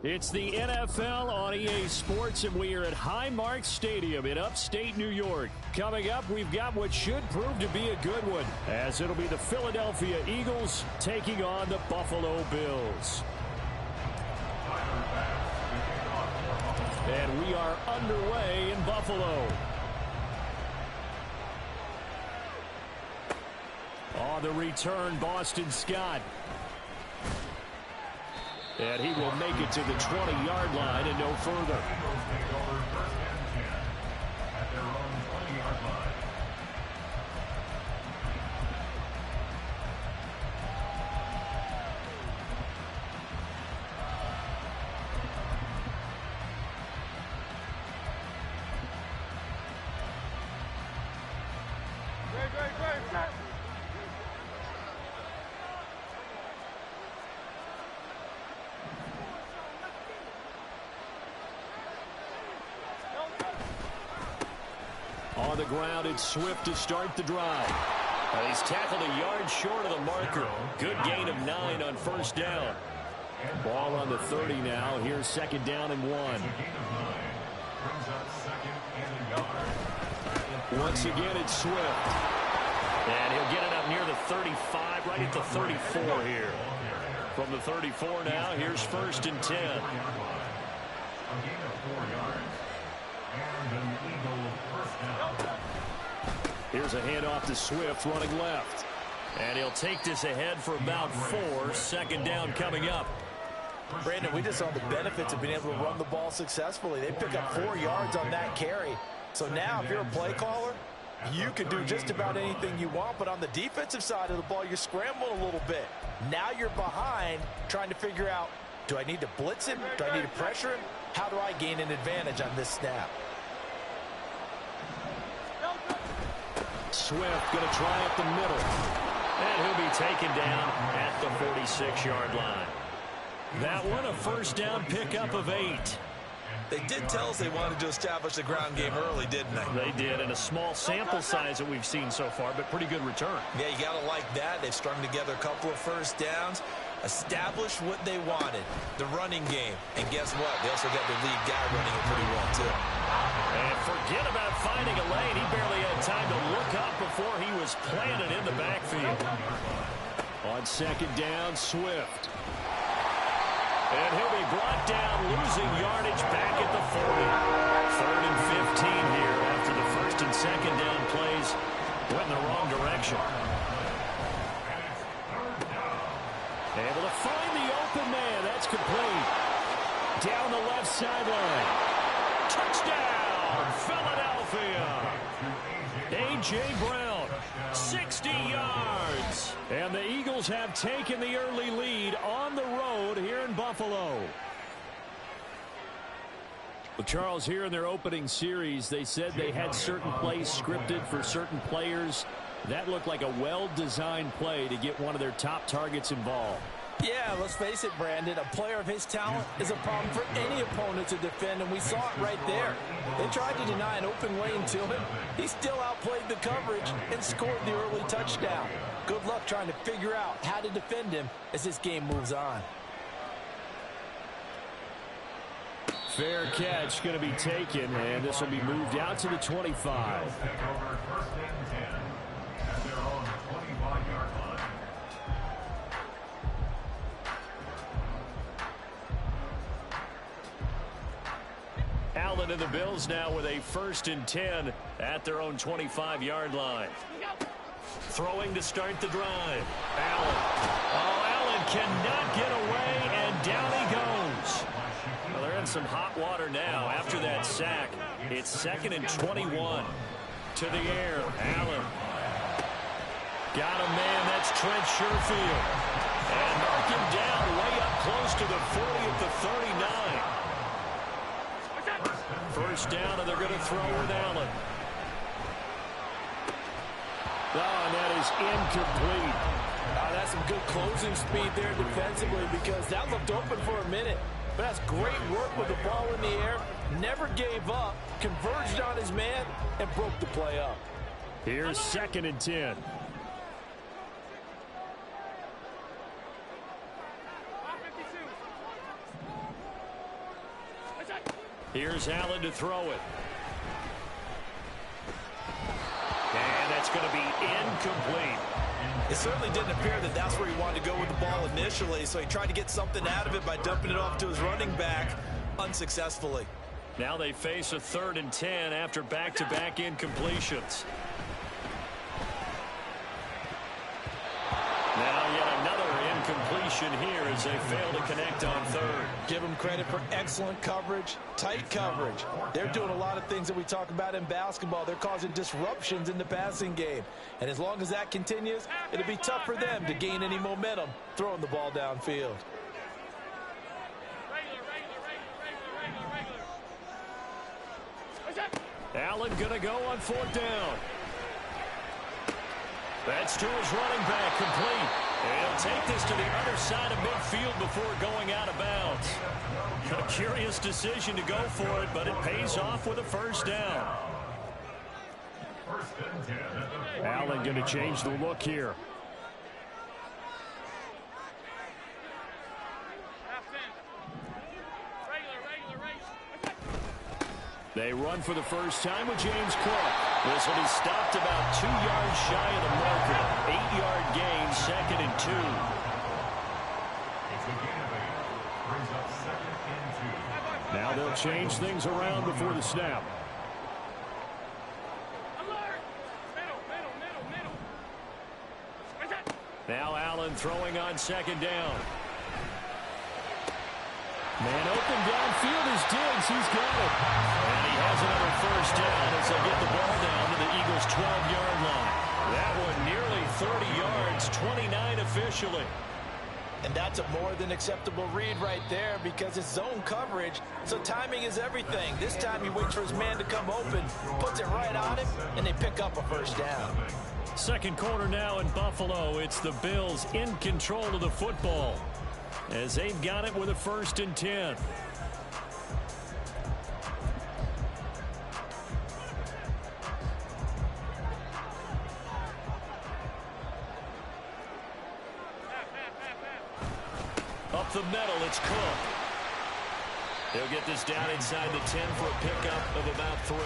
It's the NFL on EA Sports, and we are at Highmark Stadium in upstate New York. Coming up, we've got what should prove to be a good one, as it'll be the Philadelphia Eagles taking on the Buffalo Bills. And we are underway in Buffalo. On the return, Boston Scott. And he will make it to the 20-yard line and no further. On the ground, it's Swift to start the drive. He's tackled a yard short of the marker. Good gain of 9 on first down. Ball on the 30 now. Here's second down and 1. Once again, it's Swift. And he'll get it up near the 35, right at the 34 here. From the 34 now, here's first and 10. Here's a handoff to Swift running left. And he'll take this ahead for about 4. Second down coming up. Brandon, we just saw the benefits of being able to run the ball successfully. They pick up 4 yards on that carry. So now if you're a play caller, you can do just about anything you want. But on the defensive side of the ball, you're scrambling a little bit. Now you're behind trying to figure out, do I need to blitz him? Do I need to pressure him? How do I gain an advantage on this snap? Swift going to try up the middle. And he'll be taken down at the 46-yard line. That one a first down pickup of 8. They did tell us they wanted to establish the ground game early, didn't they? They did, and a small sample size that we've seen so far, but pretty good return. Yeah, you got to like that. They've strung together a couple of first downs, established what they wanted, the running game. And guess what? They also got their lead guy running it pretty well, too. And forget about finding a lane. He barely had time to look up before he was planted in the backfield. On second down, Swift. And he'll be brought down, losing yardage back at the 40. 3rd and 15 here after the first and second down plays went in the wrong direction. Able to find the open man. That's complete. Down the left sideline. Touchdown, Philadelphia. A.J. Brown, 60 yards. And the Eagles have taken the early lead on the road here in Buffalo. Well, Charles, here in their opening series, they said they had certain plays scripted for certain players. That looked like a well-designed play to get one of their top targets involved. Yeah, let's face it, Brandon. A player of his talent is a problem for any opponent to defend, and we saw it right there. They tried to deny an open lane to him. He still outplayed the coverage and scored the early touchdown. Good luck trying to figure out how to defend him as this game moves on. Fair catch going to be taken, and this will be moved out to the 25. Allen and the Bills now with a 1st and 10 at their own 25-yard line. Throwing to start the drive. Allen. Oh, Allen cannot get away, and down he goes. Well, they're in some hot water now after that sack. It's 2nd and 21. To the air. Allen. Got a man. That's Trent Sherfield. And mark him down way up close to the 40 at the 39. First down, and they're going to throw with Allen. Oh, and that is incomplete. That's some good closing speed there defensively, because that looked open for a minute. But that's great work with the ball in the air. Never gave up, converged on his man, and broke the play up. Here's 2nd and 10. Here's Allen to throw it. And that's going to be incomplete. It certainly didn't appear that that's where he wanted to go with the ball initially, so he tried to get something out of it by dumping it off to his running back unsuccessfully. Now they face a 3rd and 10 after back-to-back incompletions. Now yet another incompletion here as they fail to connect on 3rd. Give them credit for excellent coverage, tight coverage. They're doing a lot of things that we talk about in basketball. They're causing disruptions in the passing game. And as long as that continues, it'll be tough for them to gain any momentum throwing the ball downfield. Allen going to go on 4th down. That's to his running back, complete. And he'll take this to the other side of midfield before going out of bounds. A curious decision to go for it, but it pays off with a 1st down. Allen going to change the look here. They run for the first time with James Cook. This will be stopped about 2 yards shy of the marker. 8-yard gain, 2nd and 2. Now they'll change things around before the snap. Now Allen throwing on 2nd down. Man open downfield is Diggs. He's got it. And he has another 1st down as they get the ball down to the Eagles' 12-yard line. That one nearly 30 yards, 29 officially. And that's a more than acceptable read right there because it's zone coverage, so timing is everything. This time he waits for his man to come open, puts it right on him, and they pick up a 1st down. 2nd quarter now in Buffalo. It's the Bills in control of the football as they've got it with a 1st and 10. Up the middle, it's Cook. He'll get this down inside the 10 for a pickup of about 3.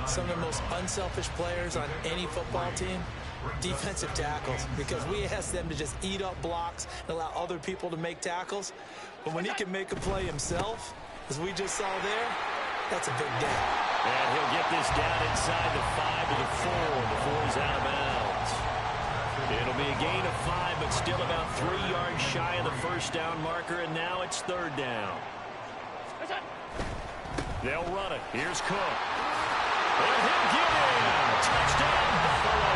Some of the most unselfish players on any football team, defensive tackles, because we ask them to just eat up blocks and allow other people to make tackles. But when he can make a play himself, as we just saw there, that's a big day. And he'll get this down inside the 5 to the 4 before he's out of bounds. It'll be a gain of 5, but still about 3 yards shy of the 1st down marker, and now it's 3rd down. They'll run it. Here's Cook. And he'll get in. Touchdown, Buffalo.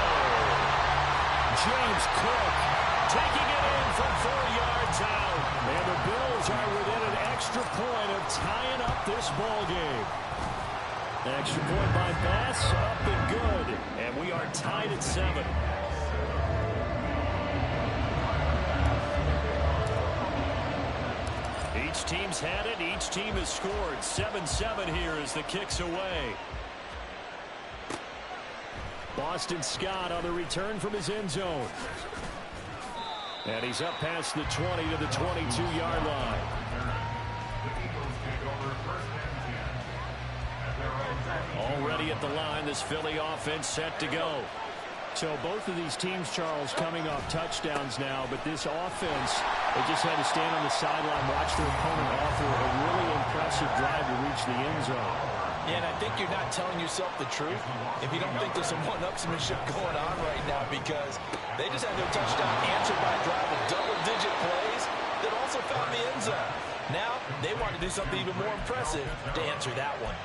James Cook taking it in from 4 yards out. And the Bills are within an extra point of tying up this ball game. Extra point by Bass, up and good. And we are tied at 7. Each team's had it. Each team has scored. 7-7 here as the kick's away. Boston Scott on the return from his end zone. And he's up past the 20 to the 22-yard line. Already at the line, this Philly offense set to go. So both of these teams, Charles, coming off touchdowns now, but this offense, they just had to stand on the sideline, watch their opponent offer a really impressive drive to reach the end zone. Yeah, and I think you're not telling yourself the truth if you don't think there's some one-upsmanship going on right now, because they just had their touchdown answered by a drive of double-digit plays that also found the end zone. Now, they want to do something even more impressive to answer that one.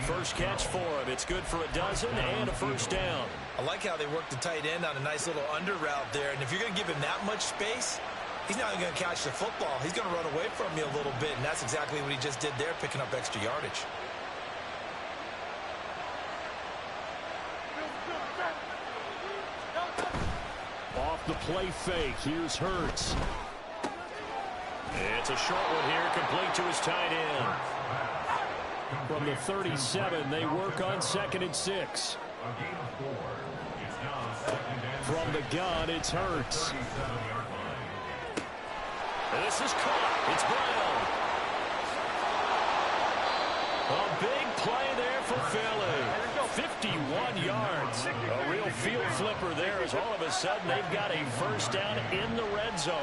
First catch for him. It's good for a dozen and a 1st down. I like how they worked the tight end on a nice little under route there. And if you're going to give him that much space, he's not going to catch the football. He's going to run away from you a little bit, and that's exactly what he just did there, picking up extra yardage. Off the play fake. Here's Hurts. It's a short one here, complete to his tight end. From the 37, they work on 2nd and 6. From the gun, it's Hurts. This is caught. It's Brown. A big play there for Philly. 51 yards. A real field flipper there as all of a sudden they've got a first down in the red zone.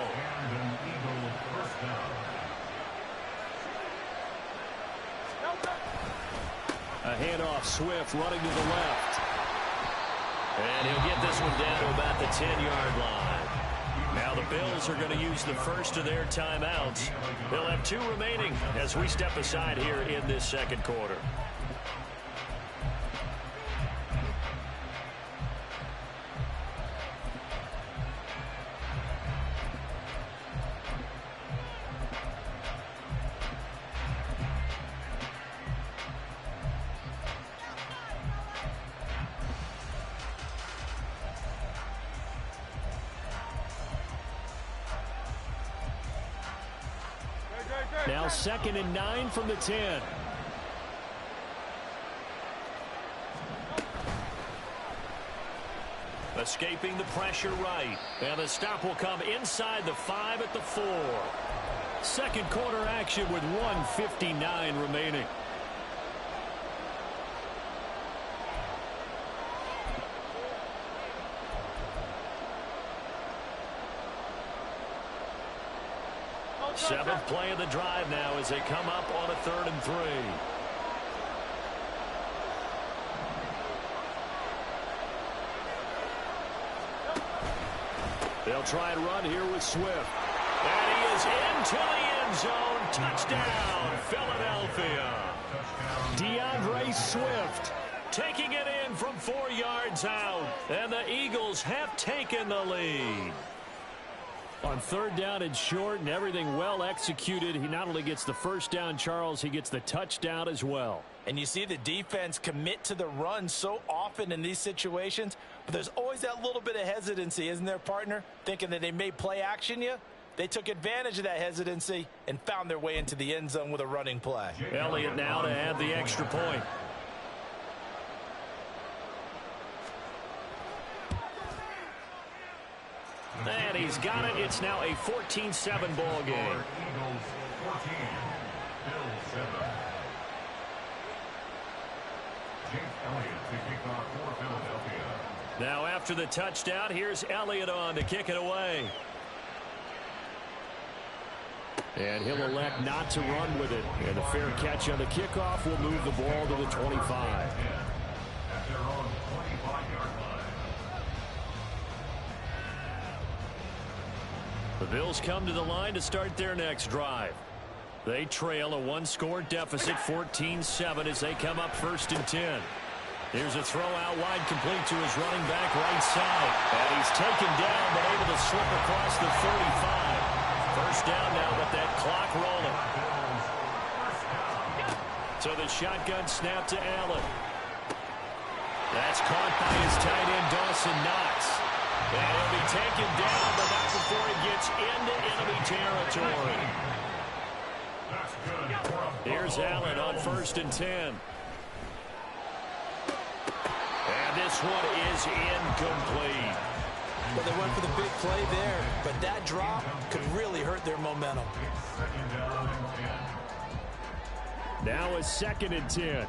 A handoff, Swift running to the left. And he'll get this one down to about the 10-yard line. Now the Bills are going to use the first of their timeouts. They'll have 2 remaining as we step aside here in this second quarter. Now 2nd and 9 from the 10. Escaping the pressure right. And the stop will come inside the 5 at the 4. Second quarter action with 1:59 remaining. Seventh play of the drive now as they come up on a 3rd and 3. They'll try and run here with Swift. And he is into the end zone. Touchdown, Philadelphia. DeAndre Swift taking it in from 4 yards out. And the Eagles have taken the lead. On 3rd down and short and everything well executed, he not only gets the first down, Charles, he gets the touchdown as well. And you see the defense commit to the run so often in these situations, but there's always that little bit of hesitancy, isn't there, partner? Thinking that they may play action you. They took advantage of that hesitancy and found their way into the end zone with a running play. Elliott now to add the extra point. And he's got it. It's now a 14-7 ball game. Now after the touchdown, here's Elliott on to kick it away. And he'll elect not to run with it. And a fair catch on the kickoff will move the ball to the 25. The Bills come to the line to start their next drive. They trail a 1-score deficit, 14-7, as they come up 1st and 10. Here's a throw out wide, complete to his running back right side. And he's taken down, but able to slip across the 35. First down now with that clock rolling. So the shotgun snap to Allen. That's caught by his tight end, Dawson Knox. And he'll be taken down, but not before he gets into enemy territory. Here's Allen on 1st and 10. And this one is incomplete. Well, they went for the big play there, but that drop could really hurt their momentum. Now a 2nd and 10.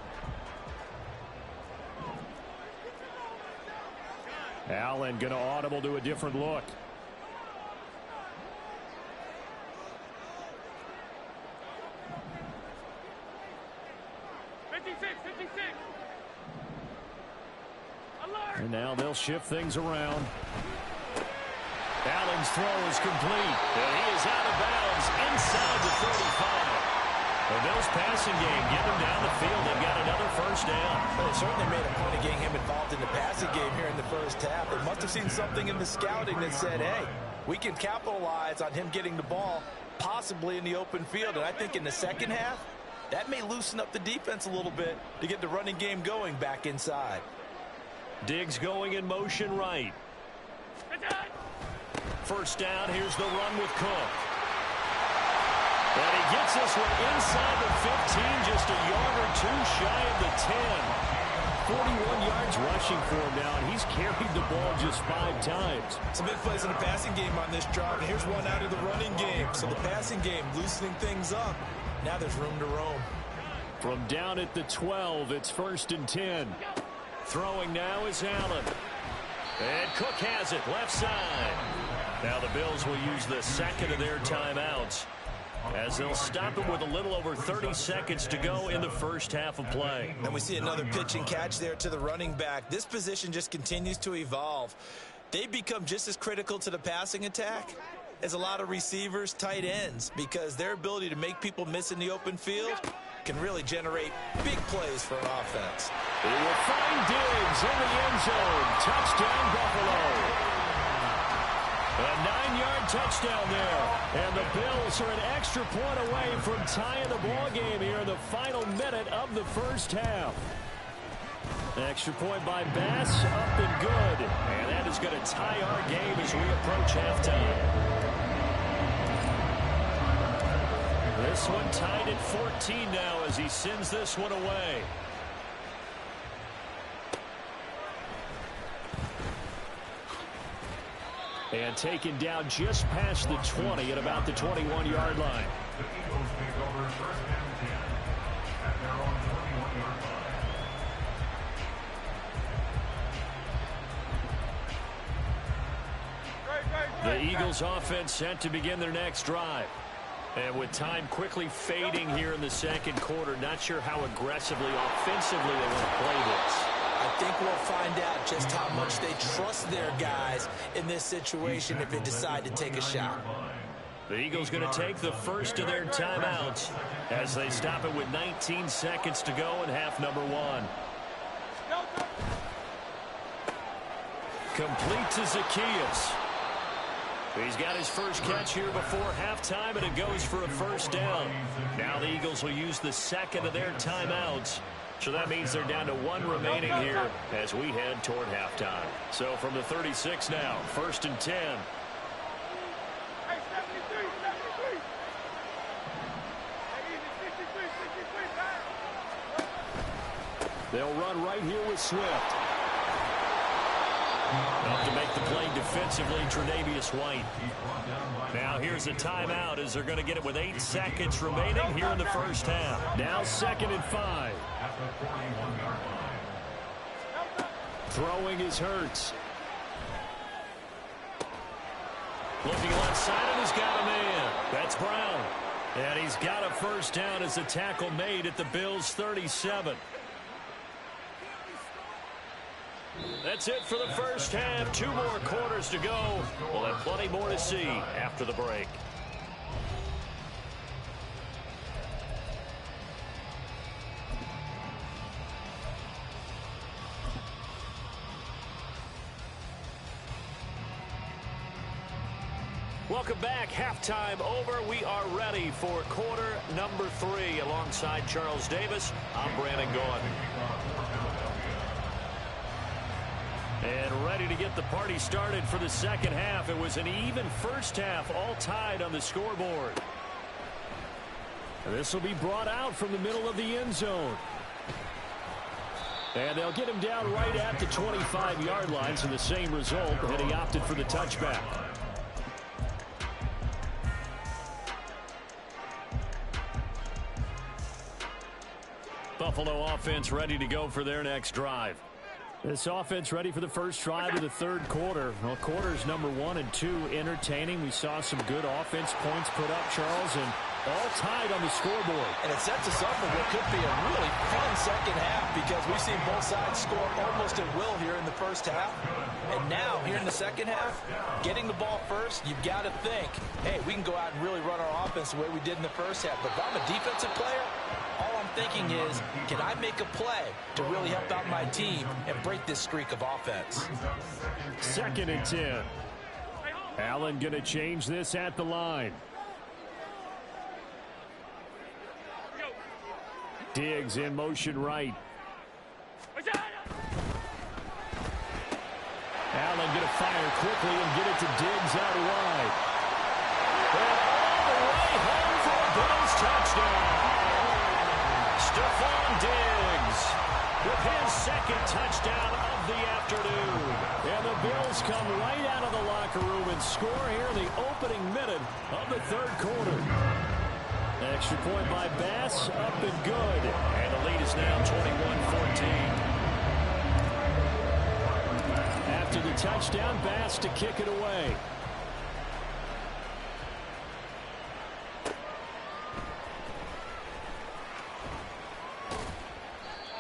Allen going to audible to a different look. And now they'll shift things around. Allen's throw is complete. And he is out of bounds inside the 35. The Bills passing game, get him down the field. They've got another first down. Well, they certainly made a point of getting him involved in the passing game here in the first half. They must have seen something in the scouting that said, hey, we can capitalize on him getting the ball possibly in the open field. And I think in the second half, that may loosen up the defense a little bit to get the running game going back inside. Diggs going in motion right. First down, here's the run with Cook. And he gets this one inside the 15, just a yard or two shy of the 10. 41 yards rushing for him now, and he's carried the ball just 5 times. Some big plays in the passing game on this drive, and here's one out of the running game. So the passing game loosening things up. Now there's room to roam. From down at the 12, it's 1st and 10. Throwing now is Allen. And Cook has it, left side. Now the Bills will use the second of their timeouts, as they'll stop it with a little over 30 seconds to go in the first half of play. And we see another pitch and catch there to the running back. This position just continues to evolve. They become just as critical to the passing attack as a lot of receivers, tight ends, because their ability to make people miss in the open field can really generate big plays for an offense. He will find Diggs in the end zone. Touchdown, Buffalo. A 9-yard touchdown there. And the Bills are an extra point away from tying the ball game here in the final minute of the first half. Extra point by Bass, up and good. And that is going to tie our game as we approach halftime. This one tied at 14 now as he sends this one away. And taken down just past the 20 at about the 21-yard line. The Eagles offense set to begin their next drive. And with time quickly fading here in the second quarter, not sure how aggressively, offensively they want to play this. I think we'll find out just how much they trust their guys in this situation if they decide to take a shot. The Eagles going to take the first of their timeouts as they stop it with 19 seconds to go in half number one. Complete to Zacchaeus. He's got his first catch here before halftime, and it goes for a first down. Now the Eagles will use the second of their timeouts. So that means they're down to one remaining here as we head toward halftime. So from the 36 now, 1st and 10. They'll run right here with Swift. Up to make the play defensively, Tre'Davious White. Now here's a timeout as they're going to get it with 8 seconds remaining here in the first half. Now 2nd and 5. Throwing is Hurts. Looking left side, and he's got a man. That's Brown. And he's got a first down as the tackle made at the Bills' 37. That's it for the first half. 2 more quarters to go. We'll have plenty more to see after the break. Welcome back. Halftime over. We are ready for quarter number 3. Alongside Charles Davis, I'm Brandon Gaughan. And ready to get the party started for the second half. It was an even first half, all tied on the scoreboard. This will be brought out from the middle of the end zone. And they'll get him down right at the 25-yard line, so the same result, and he opted for the touchback. Buffalo offense ready to go for their next drive. This offense ready for the first drive of the third quarter. Well, quarters number 1 and 2 entertaining. We saw some good offense points put up, Charles, and all tied on the scoreboard. And it sets us up for what could be a really fun second half because we've seen both sides score almost at will here in the first half. And now, here in the second half, getting the ball first, you've got to think, hey, we can go out and really run our offense the way we did in the first half. But if I'm a defensive player, all I'm thinking is, can I make a play to really help out my team and break this streak of offense? 2nd and 10. Allen going to change this at the line. Diggs in motion right. Allen going to fire quickly and get it to Diggs out wide. And all the way home for a Bills touchdown. Stephon Diggs with his second touchdown of the afternoon. And the Bills come right out of the locker room and score here in the opening minute of the third quarter. Extra point by Bass, up and good. And the lead is now 21-14. After the touchdown, Bass to kick it away.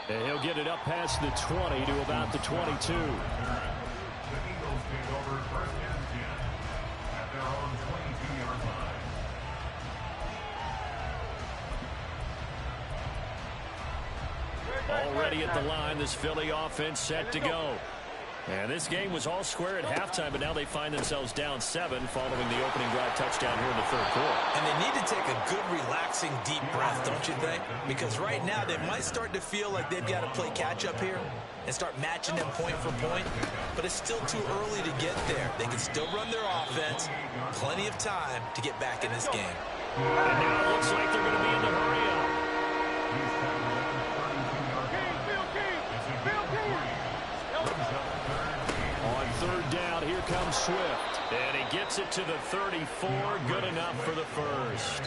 And he'll get it up past the 20 to about the 22. Already at the line, this Philly offense set to go. And this game was all square at halftime, but now they find themselves down 7 following the opening drive touchdown here in the third quarter. And they need to take a good, relaxing, deep breath, don't you think? Because right now they might start to feel like they've got to play catch-up here and start matching them point for point. But it's still too early to get there. They can still run their offense. Plenty of time to get back in this game. And now it looks like they're going to be in the hurry-up. On third down, here comes Swift. And he gets it to the 34. Good enough for the first.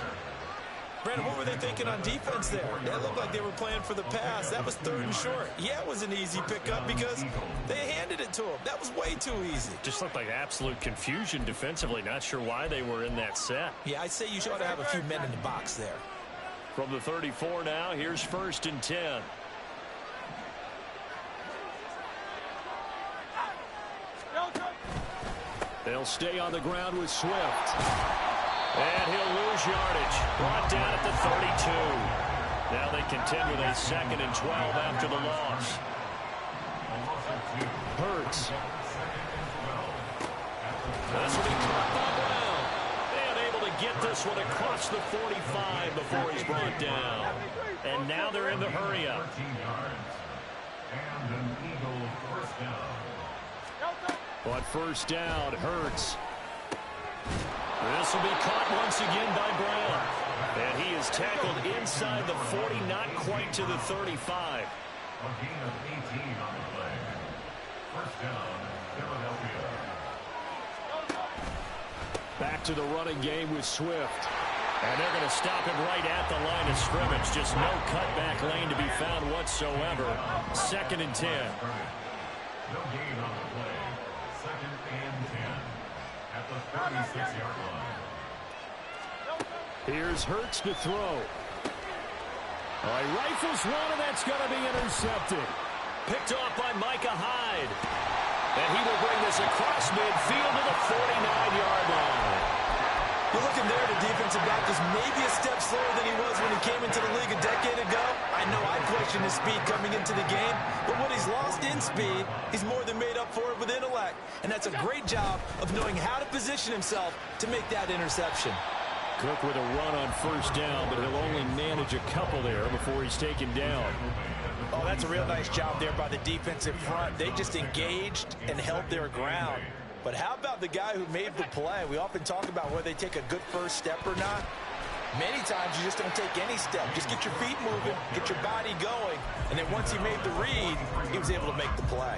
Brandon, what were they thinking on defense there? That looked like they were playing for the pass. That was 3rd and short. Yeah, it was an easy pickup because they handed it to him. That was way too easy. Just looked like absolute confusion defensively. Not sure why they were in that set. Yeah, I'd say you ought to have a few men in the box there. From the 34 now, here's 1st and 10. They'll stay on the ground with Swift. And he'll lose yardage. Brought down at the 32. Now they contend with a 2nd and 12 after the loss. Hurts. This will be caught by Brown. And able to get this one across the 45 before he's brought down. And now they're in the hurry-up. And an Eagle first down. But first down, Hurts. This will be caught once again by Brown. And he is tackled inside the 40, not quite to the 35. A gain of 18 on the play. First down, Philadelphia. Back to the running game with Swift. And they're going to stop him right at the line of scrimmage. Just no cutback lane to be found whatsoever. 2nd and 10. No gain on the play. 2nd and 10 at the 36-yard line. Here's Hurts to throw. He rifles one, and that's going to be intercepted. Picked off by Micah Hyde. And he will bring this across midfield to the 49-yard line. You're looking there, the defensive back is maybe a step slower than he was when he came into the league a decade ago. I know I questioned his speed coming into the game, but what he's lost in speed, he's more than made up for it with intellect. And that's a great job of knowing how to position himself to make that interception. Cook with a run on first down, but he'll only manage a couple there before he's taken down. Oh, that's a real nice job there by the defensive front. They just engaged and held their ground. But how about the guy who made the play? We often talk about whether they take a good first step or not. Many times you just don't take any step. Just get your feet moving, get your body going, and then once he made the read, he was able to make the play.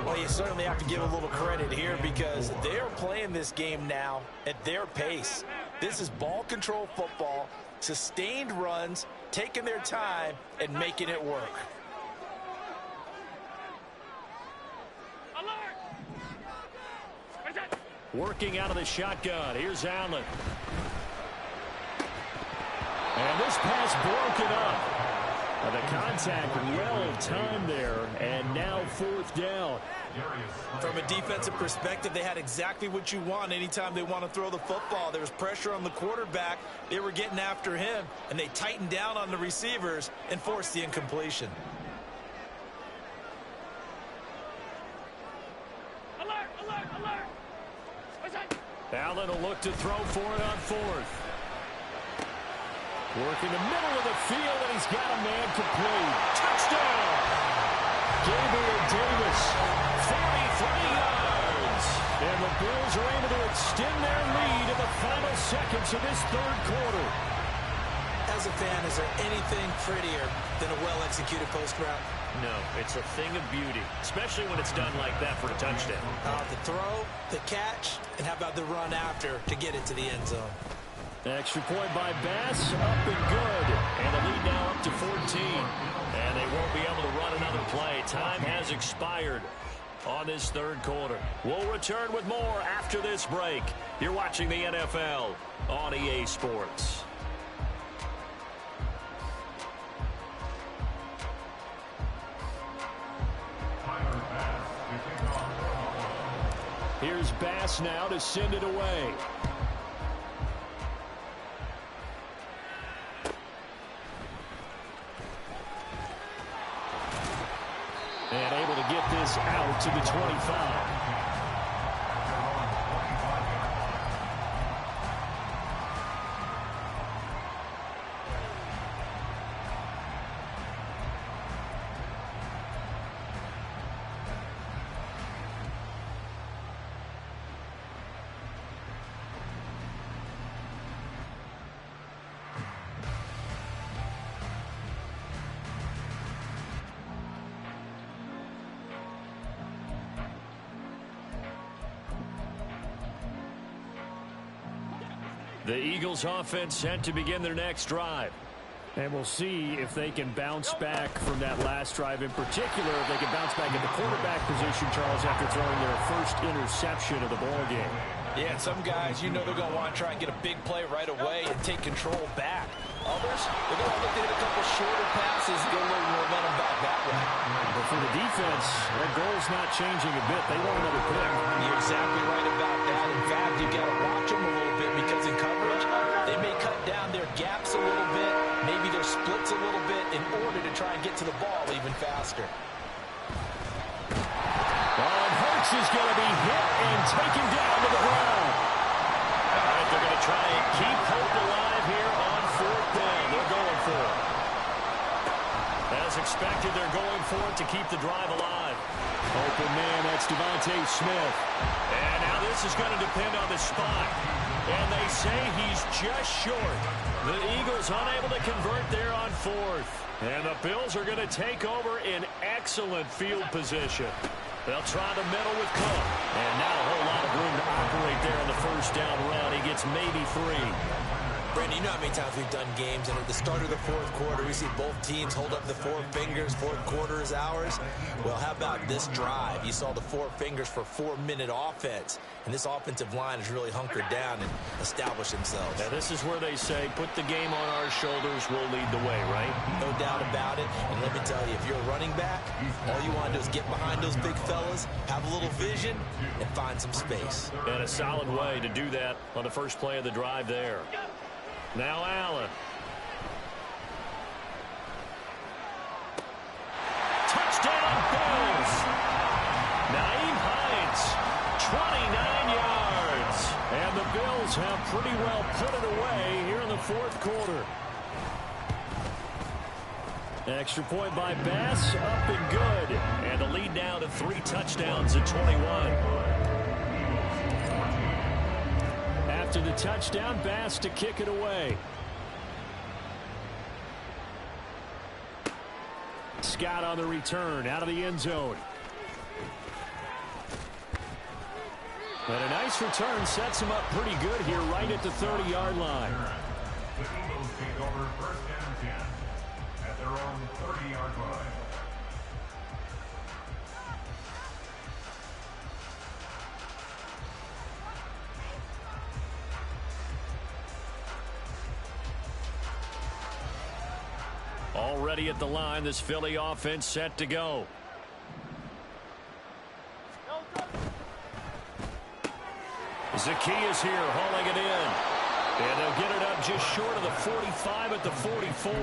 Well, you certainly have to give a little credit here because they're playing this game now at their pace. This is ball control football, sustained runs, taking their time, and making it work. Working out of the shotgun. Here's Allen. And this pass broken up. The contact well timed there, and now 4th down. From a defensive perspective, they had exactly what you want anytime they want to throw the football. There was pressure on the quarterback. They were getting after him, and they tightened down on the receivers and forced the incompletion. Alert, alert, alert. Allen will look to throw for it on 4th. Working the middle of the field, and he's got a man complete. Touchdown! Gabriel Davis, 43 yards. And the Bills are able to extend their lead in the final seconds of this 3rd quarter. As a fan, is there anything prettier than a well-executed post route? No, it's a thing of beauty, especially when it's done like that for a touchdown. The throw, the catch, and how about the run after to get it to the end zone? Extra point by Bass, up and good. And the lead now up to 14. And they won't be able to run another play. Time has expired on this third quarter. We'll return with more after this break. You're watching the NFL on EA Sports. Here's Bass now to send it away. And able to get this out to the 25. The Eagles offense set to begin their next drive. And we'll see if they can bounce back from that last drive in particular. If they can bounce back at the quarterback position, Charles, after throwing their first interception of the ballgame. Yeah, and some guys, you know they're going to want to try and get a big play right away and take control back. Others, they're going to look to hit a couple shorter passes and get a little momentum back that way. But for the defense, their goal's not changing a bit. They want another pick. You're exactly right about that. In fact, you've got to watch them a little bit because in coverage, they may cut down their gaps a little bit, maybe their splits a little bit in order to try and get to the ball even faster. Hurts is going to be hit and taken down to the ground. All right, they're going to try and keep hope alive here on fourth down. They're going for it. As expected, they're going for it to keep the drive alive. Open man, that's Devontae Smith. And now this is going to depend on the spot. And they say he's just short. The Eagles unable to convert there on fourth. And the Bills are going to take over in excellent field position. They'll try the middle with Cook. And not a whole lot of room to operate there on the first down round. He gets maybe 3. Brandon, you know how many times we've done games, and at the start of the fourth quarter, we see both teams hold up the 4 fingers, fourth quarter is ours. Well, how about this drive? You saw the 4 fingers for 4-minute offense, and this offensive line has really hunkered down and established themselves. Now, this is where they say, put the game on our shoulders, we'll lead the way, right? No doubt about it, and let me tell you, if you're a running back, all you want to do is get behind those big fellas, have a little vision, and find some space. And a solid way to do that on the first play of the drive there. Now Allen. Touchdown Bills. Nyheim Hines, 29 yards. And the Bills have pretty well put it away here in the fourth quarter. Extra point by Bass, up and good. And the lead now to 3 touchdowns at 21. After the touchdown, Bass to kick it away. Scott on the return, out of the end zone. And a nice return sets him up pretty good here right at the 30-yard line. The Eagles take over first and 10 at their own 30-yard line. Already at the line, this Philly offense set to go. Zacchaeus here hauling it in. And they'll get it up just short of the 45 at the 44.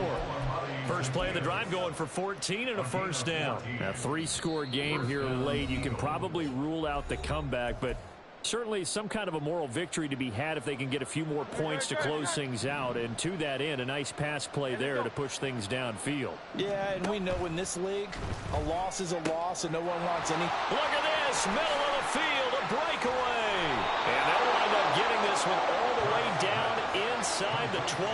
First play of the drive going for 14 and a first down. A 3-score game here late. You can probably rule out the comeback, but certainly some kind of a moral victory to be had if they can get a few more points to close things out. And to that end, a nice pass play there to push things downfield. Yeah, and we know in this league, a loss is a loss, and no one wants any. Look at this, middle of the field, a breakaway. And they'll wind up getting this one all the way down inside the 20.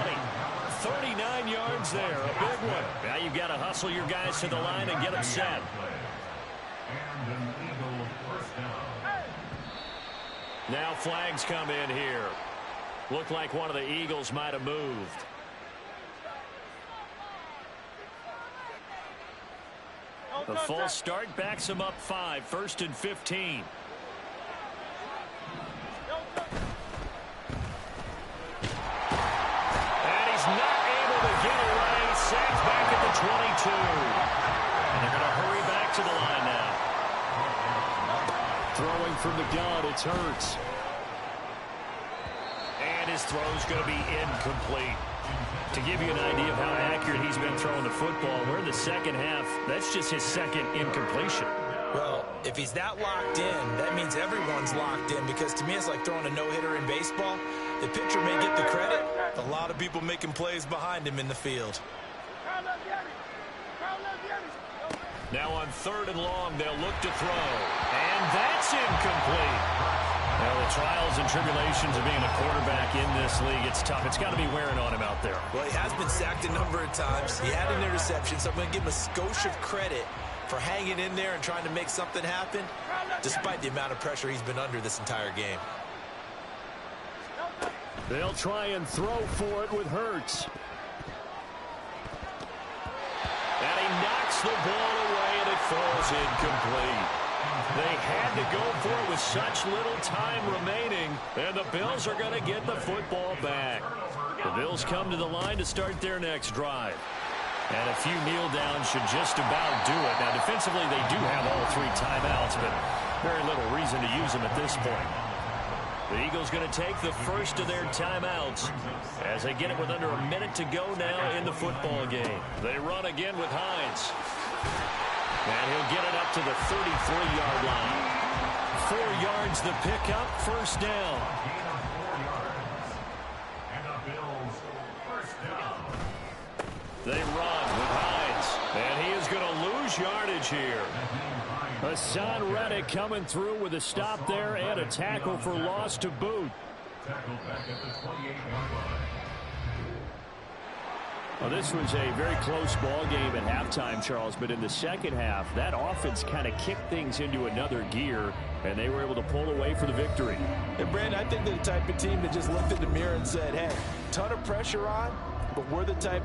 39 yards there, a big one. Now you've got to hustle your guys to the line and get them set. And an Eagle first down. Now flags come in here. Looked like one of the Eagles might have moved. The false start backs him up 5, 1st and 15. And he's not able to get away. Sacked back at the 22. And they're going to hurry back to the line now. Throwing from the gun, it's Hurts. And his throw's going to be incomplete. To give you an idea of how accurate he's been throwing the football, we're in the second half. That's just his second incompletion. Well, if he's that locked in, that means everyone's locked in, because to me it's like throwing a no-hitter in baseball. The pitcher may get the credit. A lot of people making plays behind him in the field. Now on 3rd and long, they'll look to throw. And that's incomplete. Well, the trials and tribulations of being a quarterback in this league, it's tough. It's got to be wearing on him out there. Well, he has been sacked a number of times. He had an interception, so I'm going to give him a skosh of credit for hanging in there and trying to make something happen, despite the amount of pressure he's been under this entire game. They'll try and throw for it with Hurts. And he knocks the ball away, and it falls incomplete. They had to go for it with such little time remaining, and the Bills are going to get the football back. The Bills come to the line to start their next drive. And a few kneel downs should just about do it. Now, defensively, they do have all 3 timeouts, but very little reason to use them at this point. The Eagles going to take the first of their timeouts as they get it with under a minute to go now in the football game. They run again with Hines. And he'll get it up to the 33-yard line. 4 yards the pickup, first down. They run with Hines. And he is going to lose yardage here. Hassan Reddick coming through with a stop there and a tackle for loss to boot. Tackle back at the 28-yard line. Well, this was a very close ball game at halftime, Charles, but in the second half, that offense kind of kicked things into another gear, and they were able to pull away for the victory. And, Brandon, I think they're the type of team that just looked in the mirror and said, hey, ton of pressure on, but we're the type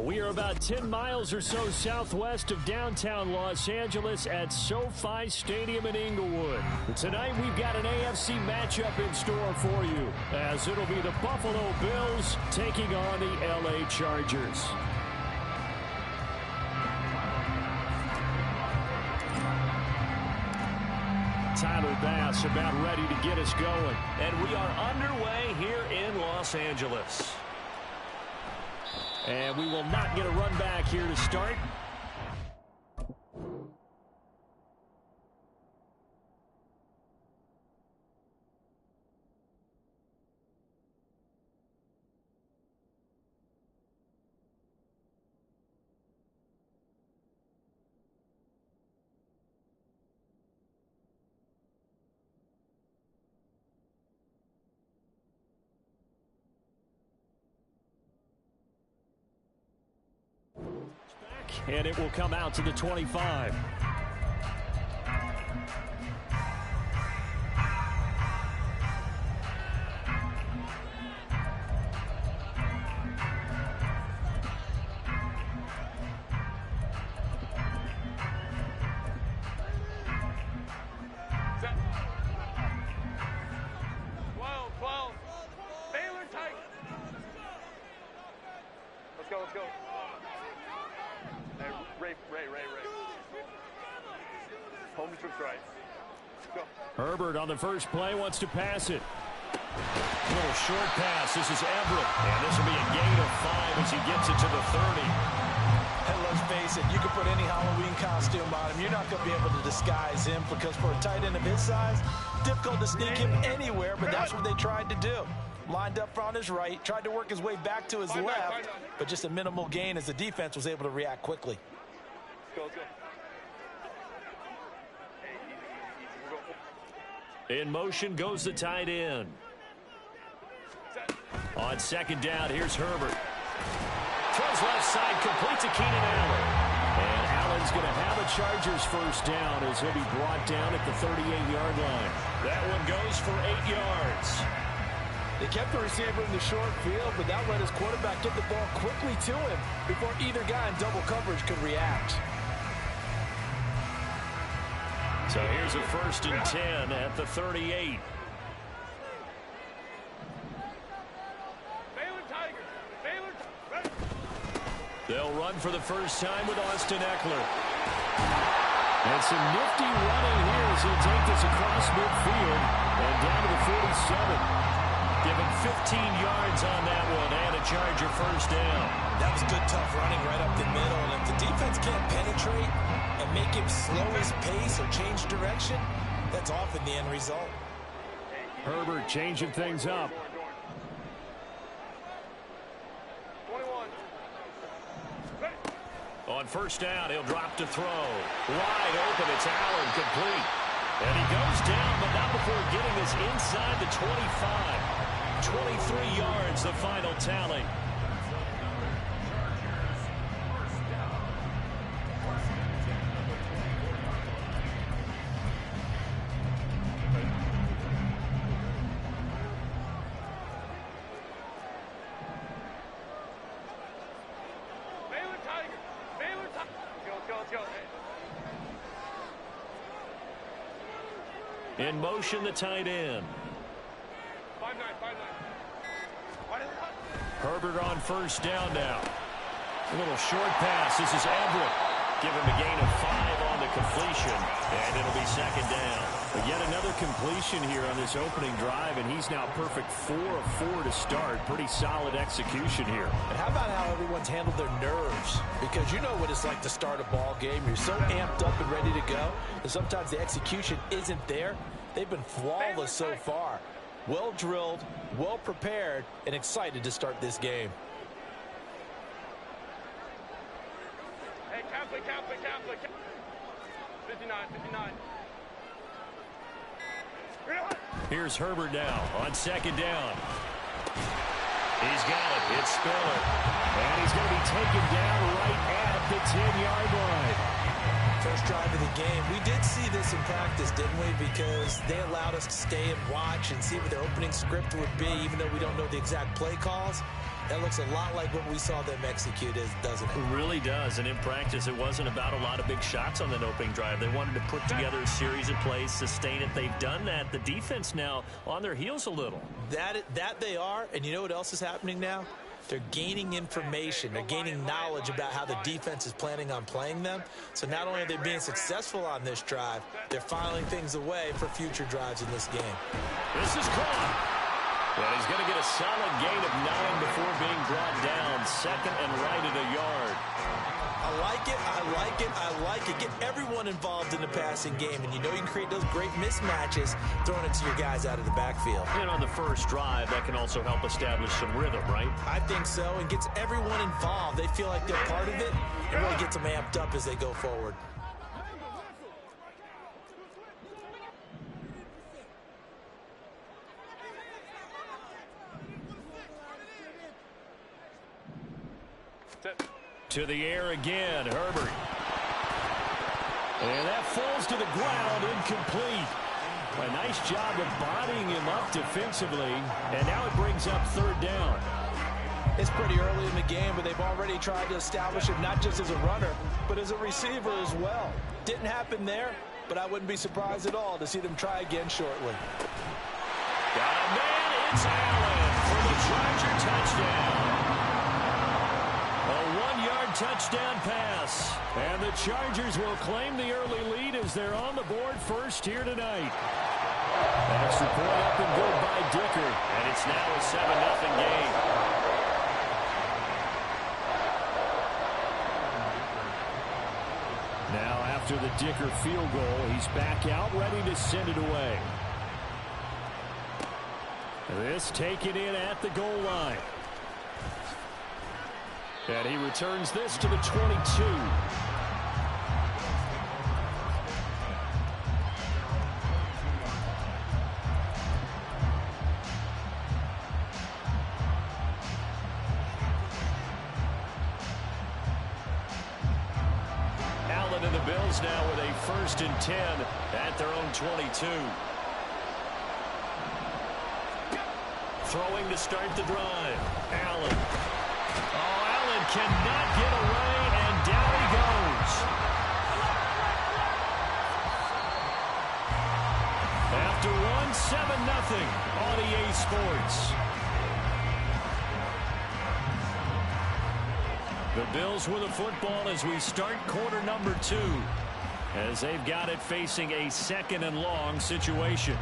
We are about 10 miles or so southwest of downtown Los Angeles at SoFi Stadium in Inglewood. Tonight we've got an AFC matchup in store for you, as it'll be the Buffalo Bills taking on the LA Chargers. Tyler Bass about ready to get us going. And we are underway here in Los Angeles. And we will not get a run back here to start. And it will come out to the 25. Let's go. Ray. Home trips right. Let's go. Herbert on the first play wants to pass it. Little short pass. This is Everett. And this will be a gain of 5 as he gets it to the 30. And let's face it, you can put any Halloween costume on him. You're not going to be able to disguise him because for a tight end of his size, difficult to sneak him anywhere, but that's what they tried to do. Lined up on his right, tried to work his way back to his left, but just a minimal gain as the defense was able to react quickly. Let's go. In motion goes the tight end. On second down, here's Herbert. Throws left side, complete to Keenan Allen. And Allen's going to have a Chargers first down as he'll be brought down at the 38-yard line. That one goes for 8 yards. They kept the receiver in the short field, but that let his quarterback get the ball quickly to him before either guy in double coverage could react. So here's a 1st and 10 at the 38. They'll run for the first time with Austin Eckler. And some nifty running here as he'll take this across midfield and down to the 47. Give him 15 yards on that one and a Charger first down. That was good, tough running right up the middle. And if the defense can't penetrate and make him slow his pace or change direction, that's often the end result. Herbert changing things up. 21. On first down, he'll drop to throw. Wide open, it's Allen, complete. And he goes down, but not before getting this inside the 25. 23 yards, the final tally. Let's go. In motion, the tight end. 5-9. Herbert on first down now. A little short pass. This is Everett. Give him a gain of 5 on the completion, and it'll be second down. But yet another completion here on this opening drive, and he's now perfect 4 of 4 to start. Pretty solid execution here. And how about how everyone's handled their nerves? Because you know what it's like to start a ball game. You're so amped up and ready to go, and sometimes the execution isn't there. They've been flawless so far. Well drilled, well prepared, and excited to start this game. Hey, Catholic. 59. Here's Herbert now on second down. He's got it. It's Spiller. And he's going to be taken down right at the 10-yard line. First drive of the game. We did see this in practice, didn't we? Because they allowed us to stay and watch and see what their opening script would be, even though we don't know the exact play calls. That looks a lot like what we saw them execute, doesn't it? It really does, and in practice, it wasn't about a lot of big shots on that opening drive. They wanted to put together a series of plays, sustain it. They've done that. The defense now on their heels a little. That they are, and you know what else is happening now? They're gaining information. They're gaining knowledge about how the defense is planning on playing them. So not only are they being successful on this drive, they're filing things away for future drives in this game. This is caught. And he's going to get a solid gain of 9 before being brought down. Second and right at a yard. I like it, I like it, I like it. Get everyone involved in the passing game, and you know you can create those great mismatches throwing it to your guys out of the backfield. And on the first drive, that can also help establish some rhythm, right? I think so, and gets everyone involved. They feel like they're part of it, and really gets them amped up as they go forward. To the air again, Herbert. And that falls to the ground, incomplete. A nice job of bodying him up defensively, and now it brings up third down. It's pretty early in the game, but they've already tried to establish him not just as a runner, but as a receiver as well. Didn't happen there, but I wouldn't be surprised at all to see them try again shortly. Got a man, it's Allen for the Charger touchdown. A 1-yard touchdown pass. And the Chargers will claim the early lead as they're on the board first here tonight. Extra point up and good by Dicker. And it's now a 7-0 game. Now after the Dicker field goal, he's back out ready to send it away. This taken in at the goal line. And he returns this to the 22. Allen and the Bills now with a 1st and 10 at their own 22. Throwing to start the drive. Allen. Cannot get away, and down he goes. After one, 7-0 on EA Sports. The Bills with the football as we start quarter number 2, as they've got it facing a 2nd and long situation.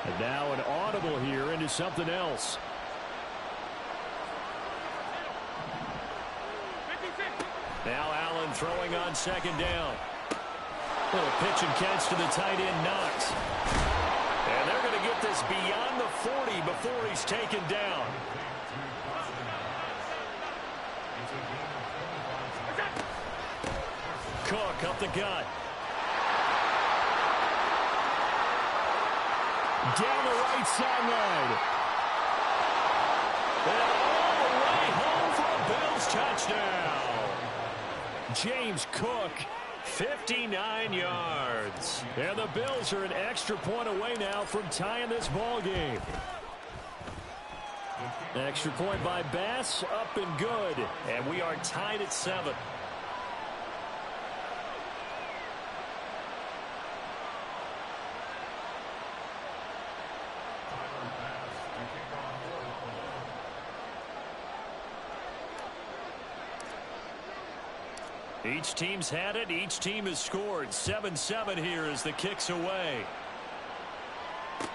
And now an audible here into something else. Now Allen throwing on 2nd down. Little pitch and catch to the tight end, Knox. And they're going to get this beyond the 40 before he's taken down. Cook up the gut. Down the right sideline. And all the way home for a Bills touchdown. James Cook, 59 yards. And the Bills are an extra point away now from tying this ball game. Extra point by Bass, up and good. And we are tied at 7. Each team's had it. Each team has scored. 7-7 here as the kick's away.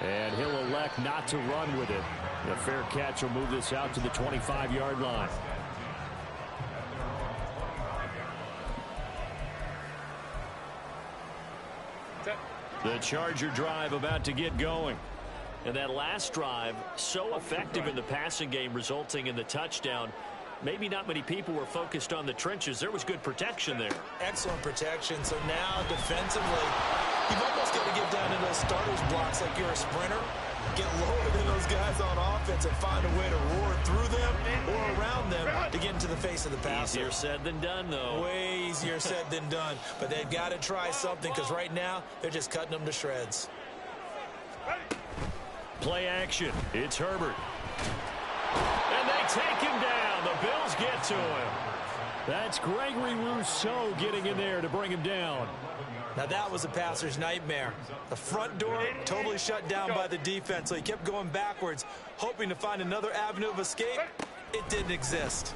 And he'll elect not to run with it. A fair catch will move this out to the 25-yard line. The Charger drive about to get going. And that last drive, so effective in the passing game, resulting in the touchdown. Maybe not many people were focused on the trenches. There was good protection there. Excellent protection. So now defensively, you've almost got to get down to those starters blocks like you're a sprinter. Get lower than those guys on offense and find a way to roar through them or around them to get into the face of the passer. Easier said than done, though. Way easier said than done. But they've got to try something because right now they're just cutting them to shreds. Play action. It's Herbert. And they take him down. The Bills get to him. That's Gregory Rousseau getting in there to bring him down. Now that was a passer's nightmare. The front door totally shut down by the defense, so he kept going backwards, hoping to find another avenue of escape. It didn't exist.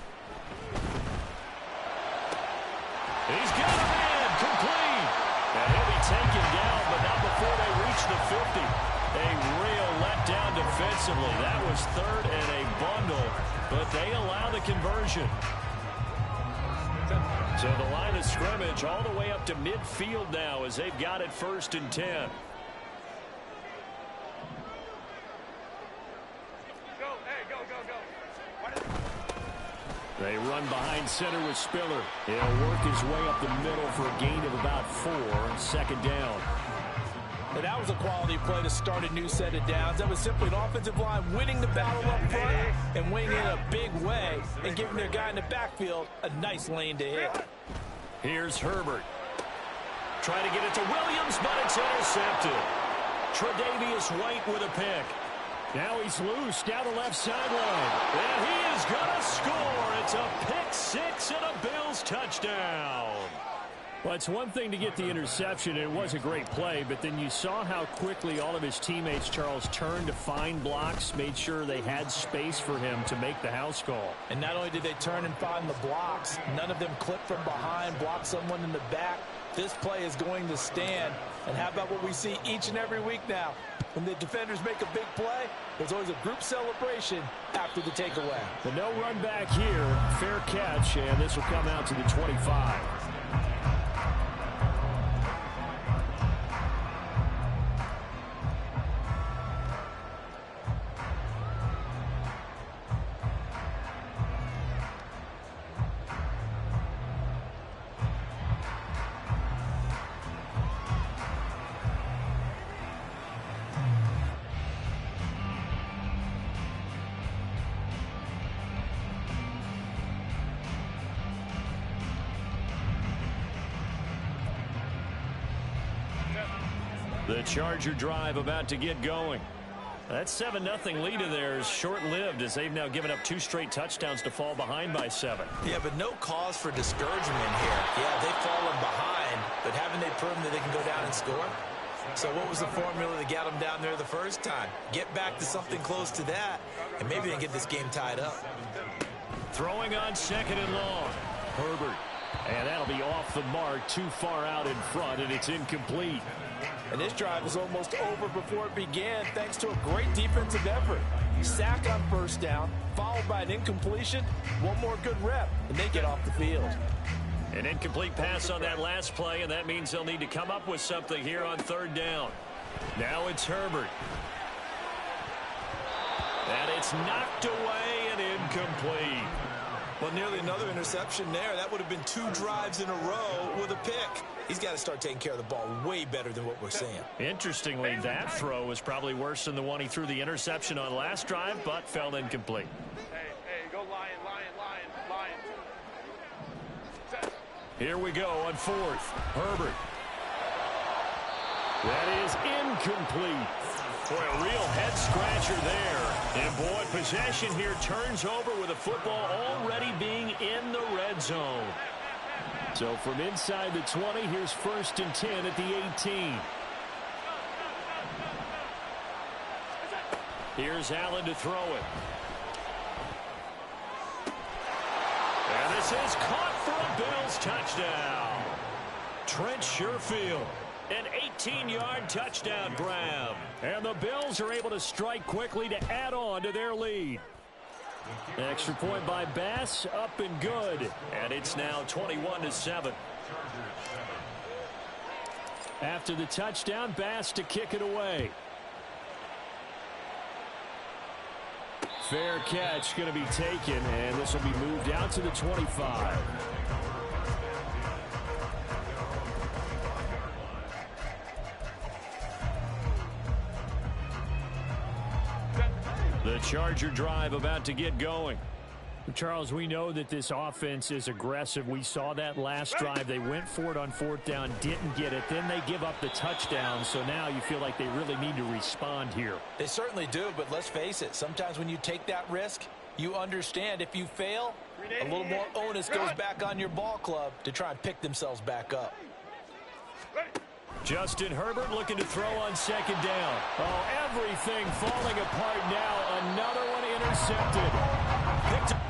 He's got a man complete. And he'll be taken down, but not before they reach the 50. A real letdown defensively. That was third and a bundle, but they allow the conversion. So the line of scrimmage all the way up to midfield now as they've got it 1st and 10. Go, hey, go, go, go. They run behind center with Spiller. He'll work his way up the middle for a gain of about 4. 2nd down. And that was a quality play to start a new set of downs. That was simply an offensive line winning the battle up front and winning in a big way and giving their guy in the backfield a nice lane to hit. Here's Herbert. Trying to get it to Williams, but it's intercepted. Tre'Davious White with a pick. Now he's loose down the left sideline. And he is going to score. It's a pick 6 and a Bills touchdown. Well, it's one thing to get the interception. It was a great play, but then you saw how quickly all of his teammates, Charles, turned to find blocks, made sure they had space for him to make the house call. And not only did they turn and find the blocks, none of them clipped from behind, blocked someone in the back. This play is going to stand. And how about what we see each and every week now? When the defenders make a big play, there's always a group celebration after the takeaway. The no run back here, fair catch, and this will come out to the 25. The Charger drive about to get going. That 7-0 lead of theirs short-lived as they've now given up 2 straight touchdowns to fall behind by 7. Yeah, but no cause for discouragement here. Yeah, they've fallen behind, but haven't they proven that they can go down and score? So what was the formula that got them down there the first time? Get back to something close to that, and maybe they can get this game tied up. Throwing on 2nd and long. Herbert. And that'll be off the mark, too far out in front, and it's incomplete. And this drive was almost over before it began thanks to a great defensive effort. Sack on 1st down, followed by an incompletion, one more good rep, and they get off the field. An incomplete pass on that last play, and that means they'll need to come up with something here on 3rd down. Now it's Herbert. And it's knocked away and incomplete. Well, nearly another interception there. That would have been 2 drives in a row with a pick. He's got to start taking care of the ball way better than what we're seeing. Interestingly, that throw was probably worse than the one he threw the interception on last drive, but fell incomplete. Hey, go Lion, Lion, Lion, Lion. Here we go on 4th. Herbert. That is incomplete. Boy, a real head-scratcher there. And, boy, possession here turns over with the football already being in the red zone. So from inside the 20, here's 1st and 10 at the 18. Here's Allen to throw it. And this is caught for a Bills touchdown. Trent Sherfield. An 18-yard touchdown grab. And the Bills are able to strike quickly to add on to their lead. Extra point by Bass, up and good. And it's now 21-7. After the touchdown, Bass to kick it away. Fair catch going to be taken, and this will be moved out to the 25. The Charger drive about to get going. Charles, we know that this offense is aggressive. We saw that last drive. They went for it on fourth down, didn't get it. Then they give up the touchdown. So now you feel like they really need to respond here. They certainly do, but let's face it. Sometimes when you take that risk, you understand if you fail, a little more onus goes back on your ball club to try and pick themselves back up. Justin Herbert looking to throw on second down. Oh, everything falling apart now. Another one intercepted. Picked up.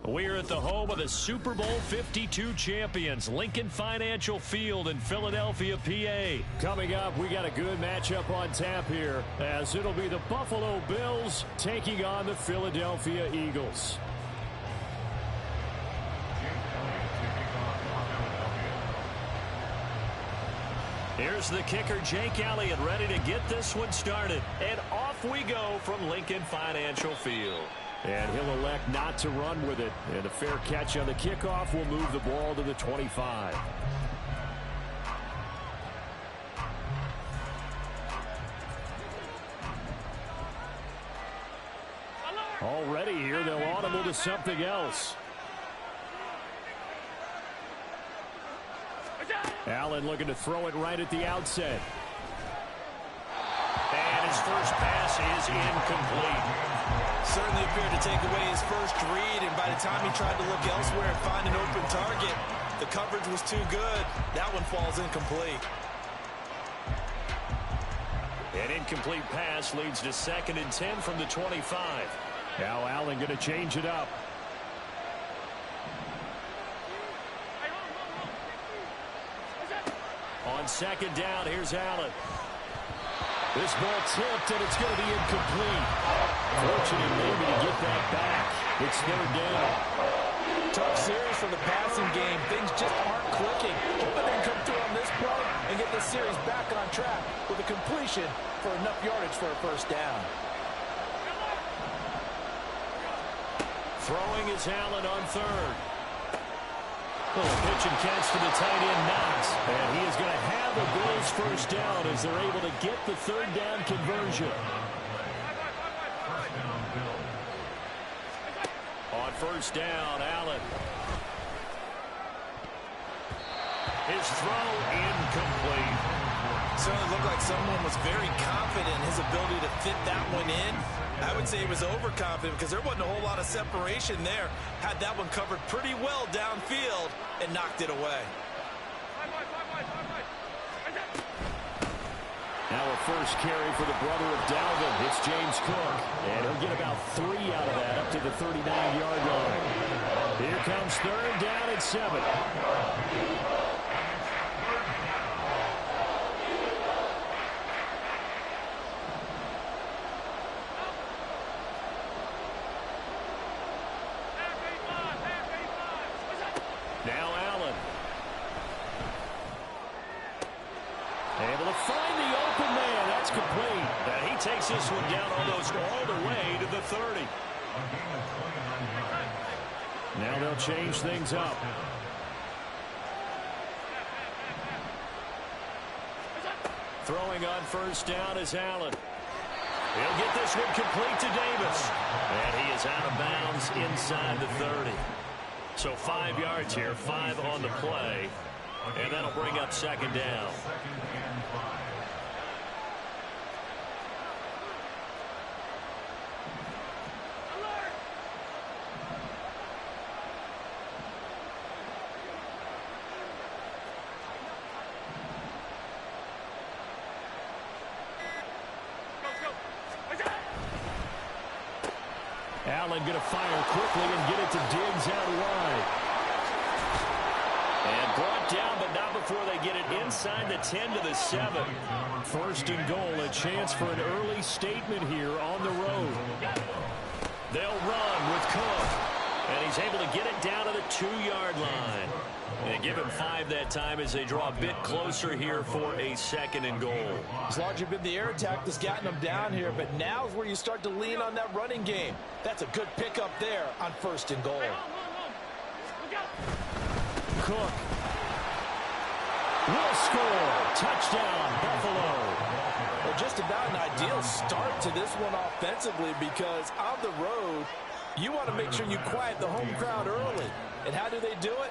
We're at the home of the Super Bowl 52 champions, Lincoln Financial Field in Philadelphia, PA. Coming up, we got a good matchup on tap here, as it'll be the Buffalo Bills taking on the Philadelphia Eagles. Here's the kicker, Jake Elliott, ready to get this one started. And off we go from Lincoln Financial Field. And he'll elect not to run with it. And a fair catch on the kickoff will move the ball to the 25. Already here, they'll audible to something else. Allen looking to throw it right at the outset. And his first pass is incomplete. Certainly appeared to take away his first read, and by the time he tried to look elsewhere and find an open target, the coverage was too good. That one falls incomplete. An incomplete pass leads to 2nd and 10 from the 25. Now Allen going to change it up. On 2nd down, here's Allen. This ball tipped, and it's going to be incomplete. Fortunate maybe to get that back. It's 3rd down. Tough series from the passing game. Things just aren't clicking. Hoping they can come through on this play and get the series back on track with a completion for enough yardage for a first down. Throwing is Allen on 3rd. Little pitch and catch to the tight end, Knox. And he is going to have the Bills first down as they're able to get the 3rd down conversion. On 1st down, Allen. His throw incomplete. Certainly looked like someone was very confident in his ability to fit that one in. I would say he was overconfident because there wasn't a whole lot of separation there. Had that one covered pretty well downfield and knocked it away. Now a first carry for the brother of Dalvin. It's James Cook. And he'll get about 3 out of that up to the 39-yard line. Here comes 3rd down and 7. Now Allen. Able to find the open man. That's complete. And he takes this one down almost all the way to the 30. Now they'll change things up. Throwing on 1st down is Allen. He'll get this one complete to Davis. And he is out of bounds inside the 30. So 5 yards here, 5 on the play. And that'll bring up 2nd down. Allen going to fire quickly and get it to Diggs out wide. And brought down, but not before they get it inside the 10 to the 7. 1st and goal, a chance for an early statement here on the road. They'll run with Cook. And he's able to get it down to the 2-yard line. And give him 5 that time as they draw a bit closer here for a 2nd and goal. It's largely been the air attack that's gotten them down here, but now is where you start to lean on that running game. That's a good pickup there on 1st and goal. Cook will score. Touchdown, Buffalo. Well, just about an ideal start to this one offensively, because on the road, you want to make sure you quiet the home crowd early. And how do they do it?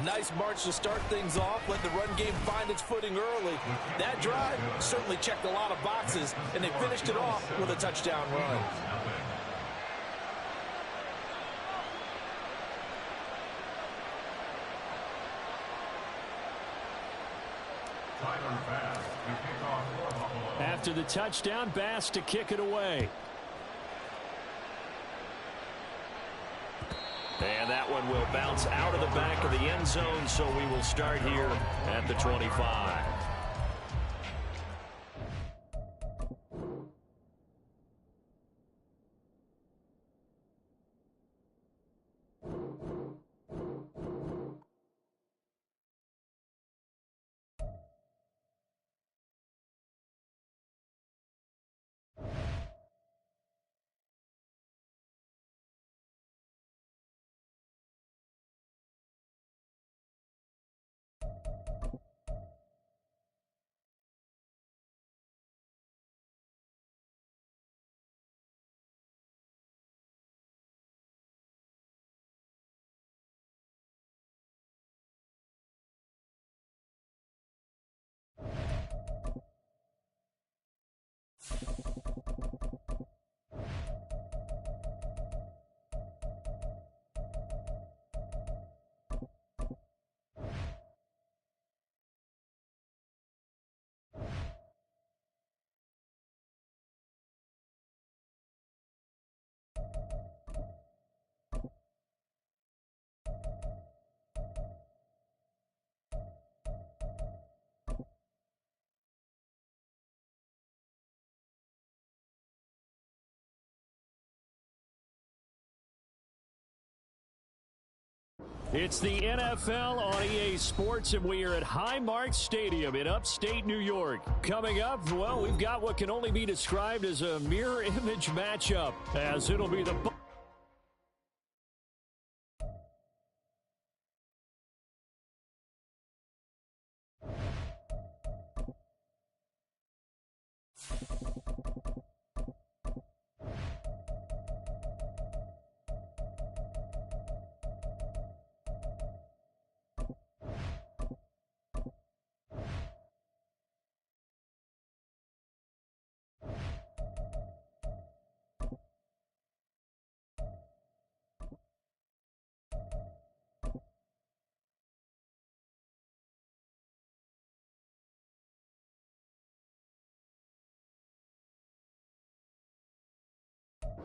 Nice march to start things off. Let the run game find its footing early. That drive certainly checked a lot of boxes, and they finished it off with a touchdown run. After the touchdown, Bass to kick it away. And that one will bounce out of the back of the end zone, so we will start here at the 25. It's the NFL on EA Sports, and we are at Highmark Stadium in upstate New York. Coming up, well, we've got what can only be described as a mirror image matchup, as it'll be the...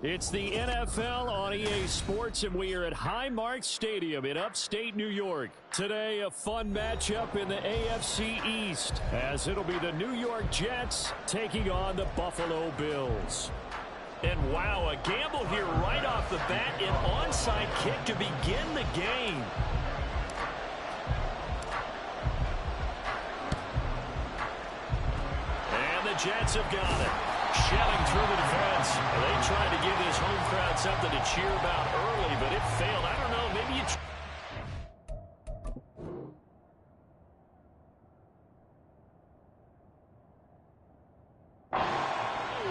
It's the NFL on EA Sports, and we are at Highmark Stadium in upstate New York. Today, a fun matchup in the AFC East, as it'll be the New York Jets taking on the Buffalo Bills. And wow, a gamble here right off the bat, an onside kick to begin the game. And the Jets have got it. Shelling through the defense. They tried to give this home crowd something to cheer about early, but it failed. I don't know, maybe you...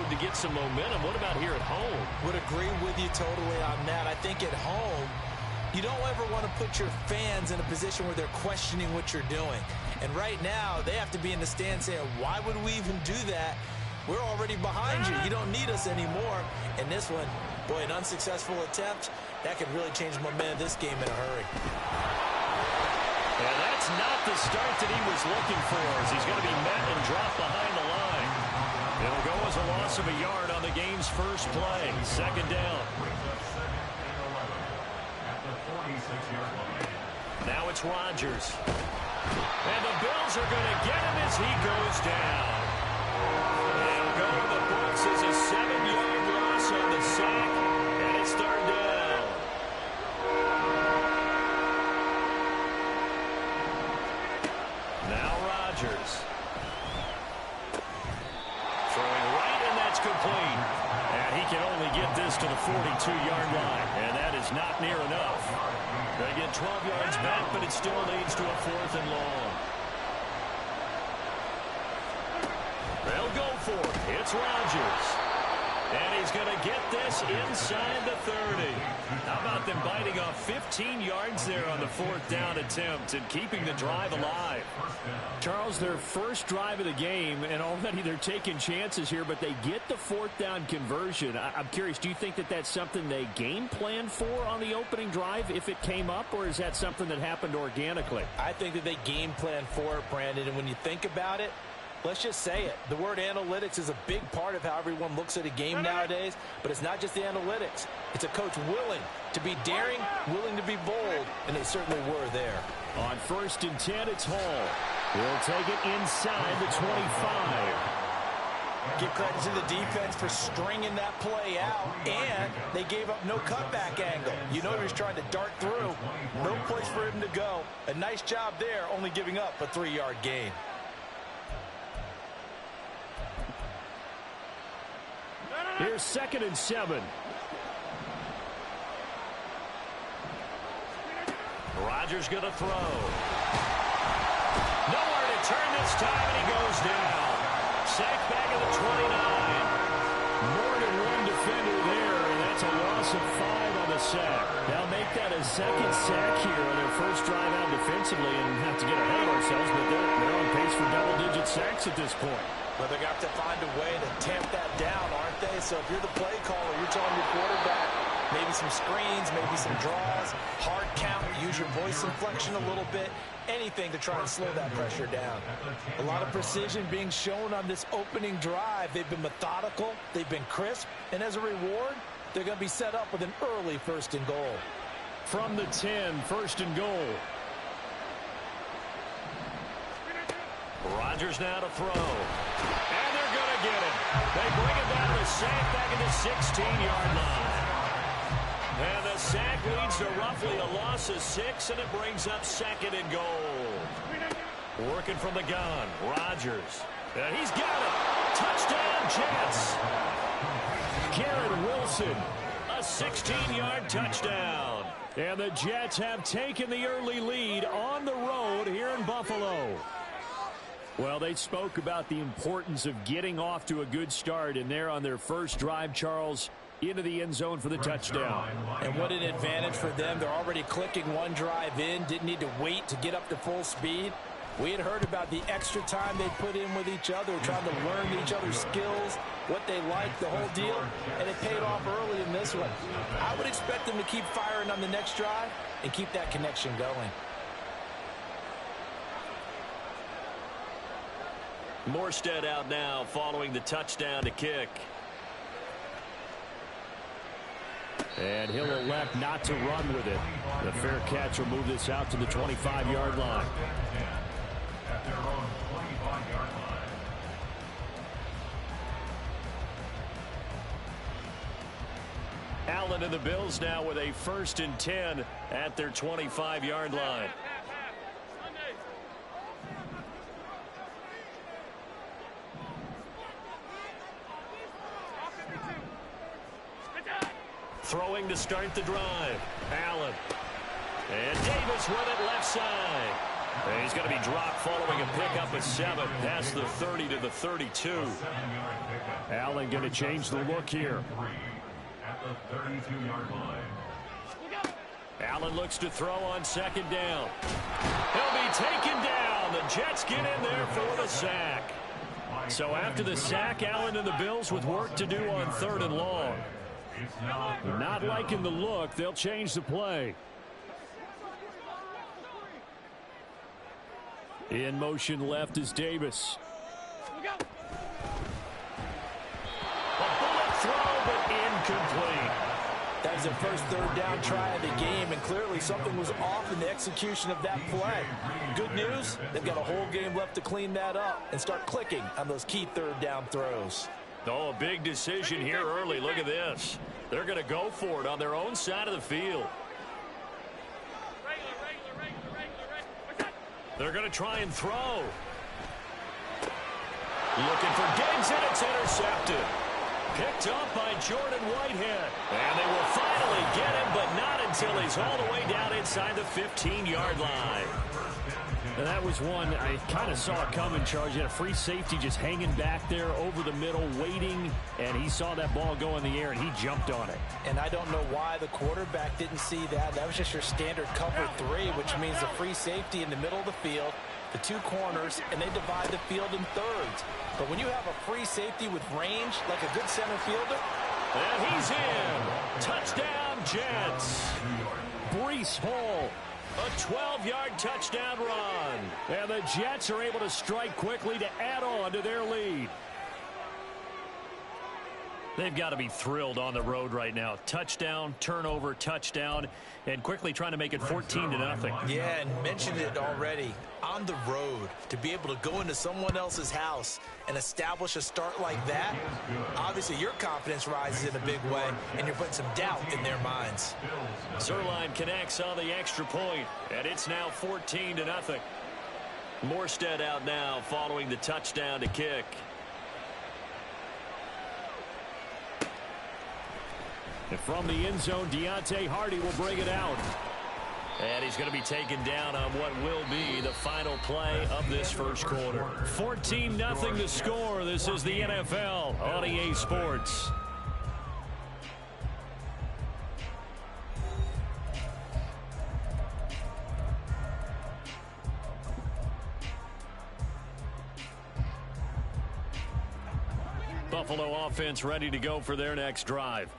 to get some momentum. What about here at home? Would agree with you totally on that. I think at home, you don't ever want to put your fans in a position where they're questioning what you're doing. And right now, they have to be in the stand saying, why would we even do that? We're already behind you. You don't need us anymore. And this one, boy, an unsuccessful attempt, that could really change the momentum of this game in a hurry. And that's not the start that he was looking for, as he's going to be met and dropped behind the line. It'll go as a loss of a yard on the game's first play. Second down. Now it's Rodgers. And the Bills are going to get him as he goes down. It'll go to the books as a 7-yard loss on the sack, and it's third down. Now Rodgers. Throwing right, and that's complete. And he can only get this to the 42-yard line, and that is not near enough. They get 12 yards back, but it still leads to a 4th and long. They'll go for it. It's Rodgers. And he's going to get this inside the 30. How about them biting off 15 yards there on the 4th down attempt and keeping the drive alive? Charles, their first drive of the game, and already they're taking chances here, but they get the 4th down conversion. I'm curious, do you think that that's something they game planned for on the opening drive if it came up, or is that something that happened organically? I think that they game planned for it, Brandon, and when you think about it, Let's just say it. The word analytics is a big part of how everyone looks at a game nowadays, but it's not just the analytics. It's a coach willing to be daring, willing to be bold, and they certainly were there. On 1st and 10, it's Hall. He'll take it inside the 25. Give credit to the defense for stringing that play out, and they gave up no cutback angle. You know he was trying to dart through. No place for him to go. A nice job there, only giving up a 3-yard gain. Here's 2nd and 7. Rodgers going to throw. Nowhere to turn this time, and he goes down. Sack back at the 29. More than one defender there, and that's a loss of 5 on the sack. They'll make that a 2nd sack here on their first drive out defensively, and have to get ahead of ourselves, but they're on pace for double-digit sacks at this point. Well, they're going to have to find a way to tamp that down, aren't they? So if you're the play caller, you're telling your quarterback maybe some screens, maybe some draws, hard count, use your voice inflection a little bit, anything to try and slow that pressure down. A lot of precision being shown on this opening drive. They've been methodical, they've been crisp, and as a reward, they're going to be set up with an early 1st and goal. From the 10, 1st and goal. Rodgers now to throw. And they're going to get it. They bring it down to sack back at the 16-yard line. And the sack leads to roughly a loss of 6, and it brings up 2nd and goal. Working from the gun, Rodgers. And he's got it. Touchdown, Jets. Garrett Wilson, a 16-yard touchdown. And the Jets have taken the early lead on the road here in Buffalo. Well, they spoke about the importance of getting off to a good start, and they're on their first drive, Charles, into the end zone for the touchdown. And what an advantage for them. They're already clicking one drive in, didn't need to wait to get up to full speed. We had heard about the extra time they put in with each other, trying to learn each other's skills, what they like, the whole deal, and it paid off early in this one. I would expect them to keep firing on the next drive and keep that connection going. Morstead out now following the touchdown to kick. And he'll elect not to run with it. The fair catch will move this out to the 25-yard line. At their own 25-yard line. Allen and the Bills now with a 1st and 10 at their 25-yard line. Throwing to start the drive. Allen. And Davis with it left side. And he's going to be dropped following a pickup of 7. Past the 30 to the 32. Allen going to change the look here. At the 32-yard line. Allen looks to throw on 2nd down. He'll be taken down. The Jets get in there for the sack. So after the sack, Allen and the Bills with work to do on 3rd and long. Not liking the look. They'll change the play. In motion left is Davis. A bullet throw, but incomplete. That was the first 3rd down try of the game, and clearly something was off in the execution of that play. Good news, they've got a whole game left to clean that up and start clicking on those key 3rd down throws. Oh, a big decision here early. Look at this. They're going to go for it on their own side of the field. They're going to try and throw. Looking for Diggs, and it's intercepted. Picked up by Jordan Whitehead. And they will finally get him, but not until he's all the way down inside the 15-yard line. And that was one I kind of saw it coming, Charles. You had a free safety just hanging back there over the middle, waiting, and he saw that ball go in the air, and he jumped on it. And I don't know why the quarterback didn't see that. That was just your standard cover 3, which means the free safety in the middle of the field, the 2 corners, and they divide the field in thirds. But when you have a free safety with range, like a good center fielder. And he's in. Touchdown, Jets. Breece Hall A 12-yard touchdown run. And the Jets are able to strike quickly to add on to their lead. They've got to be thrilled on the road right now. Touchdown, turnover, touchdown, and quickly trying to make it 14-0. Yeah, and mentioned it already. On the road, to be able to go into someone else's house and establish a start like that, obviously your confidence rises in a big way, and you're putting some doubt in their minds. Zerline connects on the extra point, and it's now 14-0. Morstead out now following the touchdown to kick. And from the end zone, Deontay Hardy will bring it out. And he's going to be taken down on what will be the final play of this first quarter. 14-0 to score. This is the NFL on EA Sports. Buffalo offense ready to go for their next drive.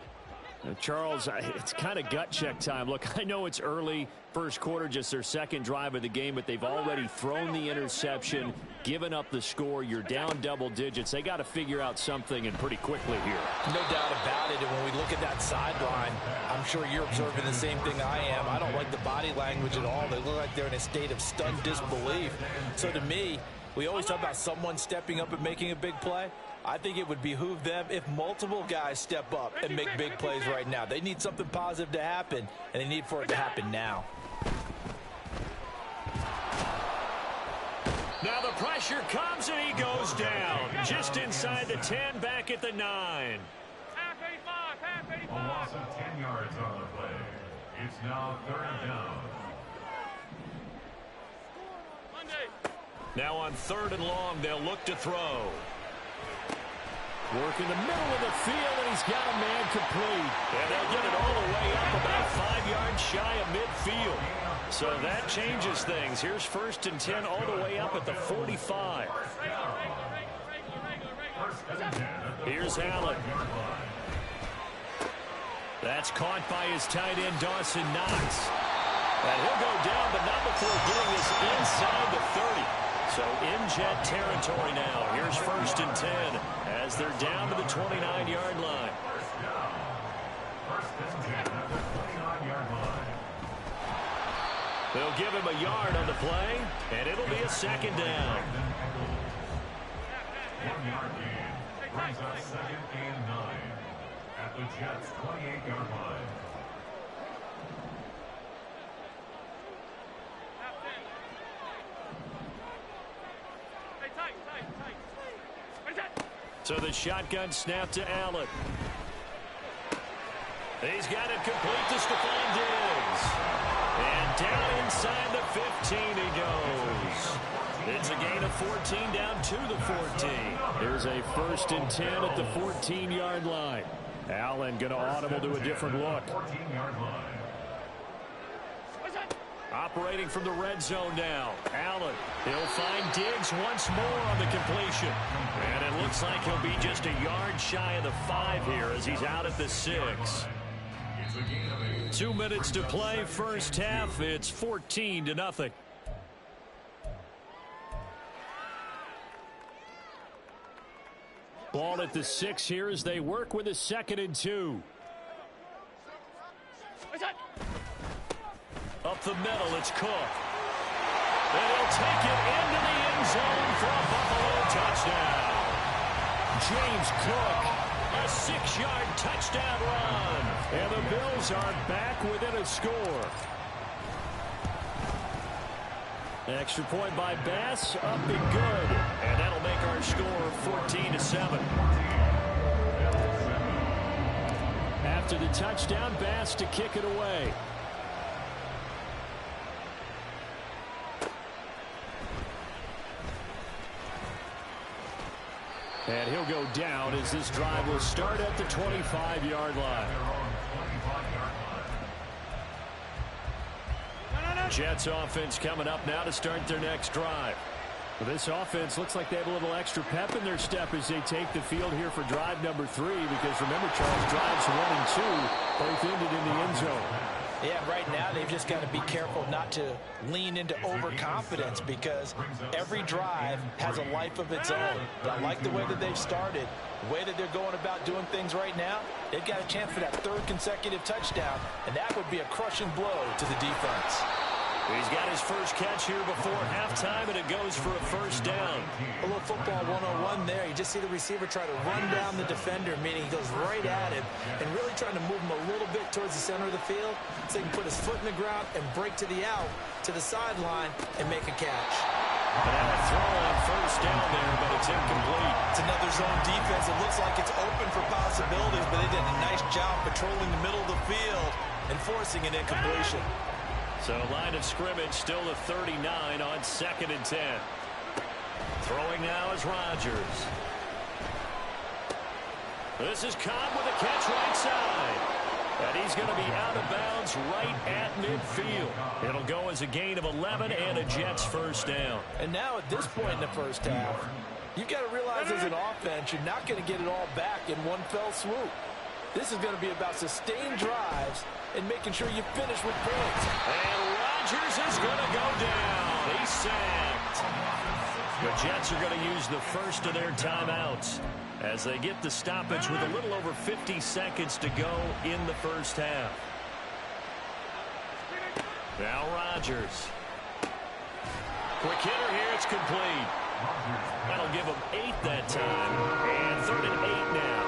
Now, Charles, it's kind of gut check time. Look, I know it's early, first quarter, just their second drive of the game, but they've already thrown the interception, given up the score. You're down double digits. They got to figure out something, and pretty quickly here. No doubt about it. And when we look at that sideline, I'm sure you're observing the same thing I am. I don't like the body language at all. They look like they're in a state of stunned disbelief. So to me, we always talk about someone stepping up and making a big play. I think it would behoove them if multiple guys step up and make big plays right now. They need something positive to happen, and they need for it to happen now. Now the pressure comes, and he goes down. Just inside the 10, back at the 9. Half 85, half 85. A loss of 10 yards on the play. It's now 3rd down. Monday. Now on 3rd and long, they'll look to throw. Work in the middle of the field, and he's got a man complete. And they'll get it all the way up about 5 yards shy of midfield. So that changes things. Here's 1st and 10 all the way up at the 45. Here's Allen. That's caught by his tight end, Dawson Knox. And he'll go down, but not before getting this inside the 30. So in Jet territory now. Here's 1st and 10 as they're down to the 29-yard line. First and 10 at the 29-yard line. They'll give him a yard on the play, and it'll be a 2nd down. 1-yard gain brings us 2nd and 9 at the Jets' 28-yard line. So the shotgun snap to Allen. He's got it complete to Stephon Diggs. And down inside the 15 he goes. It's a gain of 14 down to the 14. Here's a 1st and 10 at the 14-yard line. Allen going to audible to a different look. 14-yard line. Operating from the red zone now. Allen, he'll find Diggs once more on the completion. And it looks like he'll be just a yard shy of the 5 here as he's out at the 6. 2 minutes to play, first half. It's 14-0. Ball at the 6 here as they work with a 2nd and 2. Up the middle, it's Cook. And he'll take it into the end zone for a Buffalo touchdown. James Cook, a 6-yard touchdown run. And the Bills are back within a score. Extra point by Bass, up and good. And that'll make our score 14-7. After the touchdown, Bass to kick it away. And he'll go down as this drive will start at the 25-yard line. Jets offense coming up now to start their next drive. Well, this offense looks like they have a little extra pep in their step as they take the field here for drive number 3, because remember, Charles, drives 1 and 2 both ended in the end zone. Yeah, right now they've just got to be careful not to lean into overconfidence because every drive has a life of its own. But I like the way that they've started, the way that they're going about doing things right now. They've got a chance for that third consecutive touchdown, and that would be a crushing blow to the defense. He's got his first catch here before halftime, and it goes for a first down. A little football 101 there. You just see the receiver try to run down the defender, meaning he goes right at him and really trying to move him a little bit towards the center of the field so he can put his foot in the ground and break to the out, to the sideline, and make a catch. And now a throw on first down there, but it's incomplete. It's another zone defense. It looks like it's open for possibilities, but they did a nice job patrolling the middle of the field and forcing an incompletion. So line of scrimmage still the 39 on 2nd and 10. Throwing now is Rodgers. This is Cobb with a catch right side. And he's going to be out of bounds right at midfield. It'll go as a gain of 11 and a Jets first down. And now at this point in the first half, you've got to realize as an offense, you're not going to get it all back in one fell swoop. This is going to be about sustained drives and making sure you finish with points. And Rodgers is going to go down. He's sacked. The Jets are going to use the first of their timeouts as they get the stoppage with a little over 50 seconds to go in the first half. Now Rodgers. Quick hitter here. It's complete. That'll give them 8 that time. And 3rd and 8 now.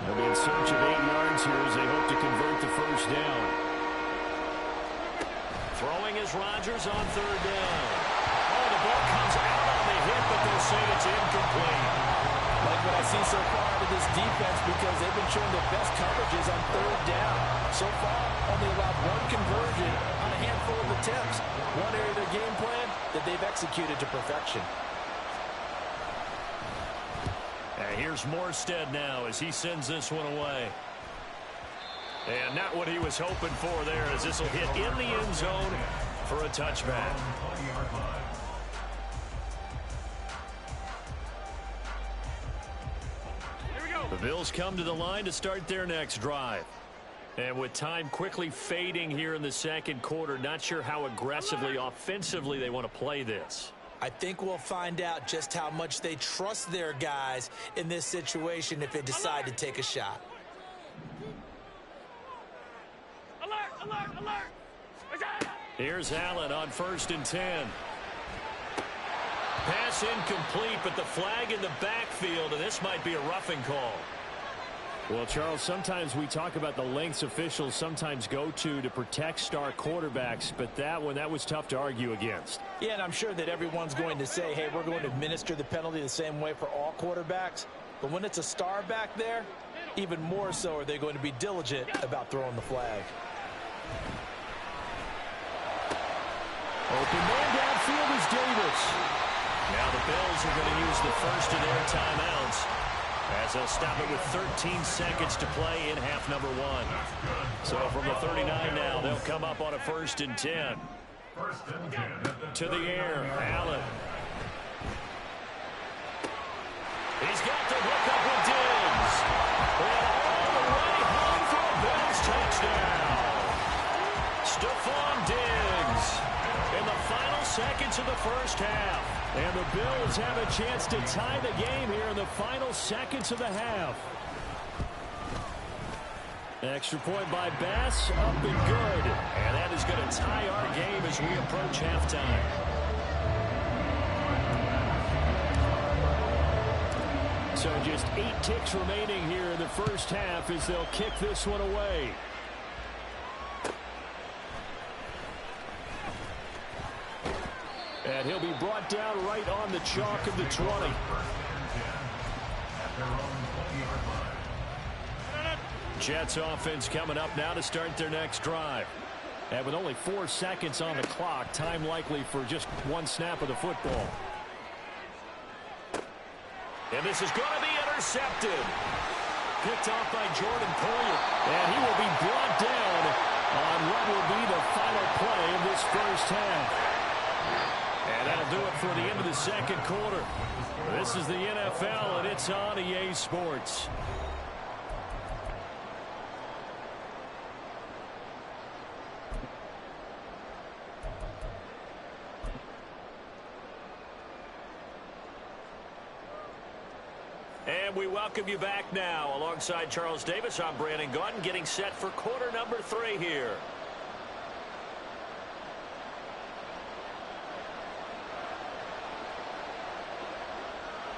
They'll be in search of 8 yards here as they hope to convert the first down. Throwing is Rodgers on 3rd down. Oh, the ball comes out on the hit, but they'll say it's incomplete. Like what I see so far out of this defense because they've been showing their best coverages on 3rd down. So far, only allowed 1 conversion on a handful of attempts. One area of their game plan that they've executed to perfection. And here's Morstead now as he sends this one away. And not what he was hoping for there as this will hit in the end zone for a touchback. The Bills come to the line to start their next drive. And with time quickly fading here in the second quarter, not sure how aggressively, offensively they want to play this. I think we'll find out just how much they trust their guys in this situation if they decide to take a shot. Alert, alert, alert. Here's Allen on 1st and 10. Pass incomplete, but the flag in the backfield, and this might be a roughing call. Well, Charles, sometimes we talk about the lengths officials sometimes go to protect star quarterbacks, but that was tough to argue against. Yeah, and I'm sure that everyone's going to say, hey, we're going to administer the penalty the same way for all quarterbacks. But when it's a star back there, even more so are they going to be diligent about throwing the flag. Open man downfield is Davis. Now the Bills are going to use the first of their timeouts as they'll stop it with 13 seconds to play in half number 1. So from the 39 now, they'll come up on a 1st and 10. To the air, Allen. He's got the hook up with Diggs. And all the way home for a Bills touchdown. Stephon Diggs in the final seconds of the first half. And the Bills have a chance to tie the game here in the final seconds of the half. Extra point by Bass, up and good. And that is going to tie our game as we approach halftime. So just 8 ticks remaining here in the first half as they'll kick this one away. And he'll be brought down right on the chalk of the 20. Jets offense coming up now to start their next drive. And with only 4 seconds on the clock, time likely for just 1 snap of the football. And this is going to be intercepted. Picked off by Jordan Poyer. And he will be brought down on what will be the final play of this first half. And that'll do it for the end of the second quarter. This is the NFL, and it's on EA Sports. And we welcome you back now. Alongside Charles Davis, I'm Brandon Gaudin, getting set for quarter number 3 here.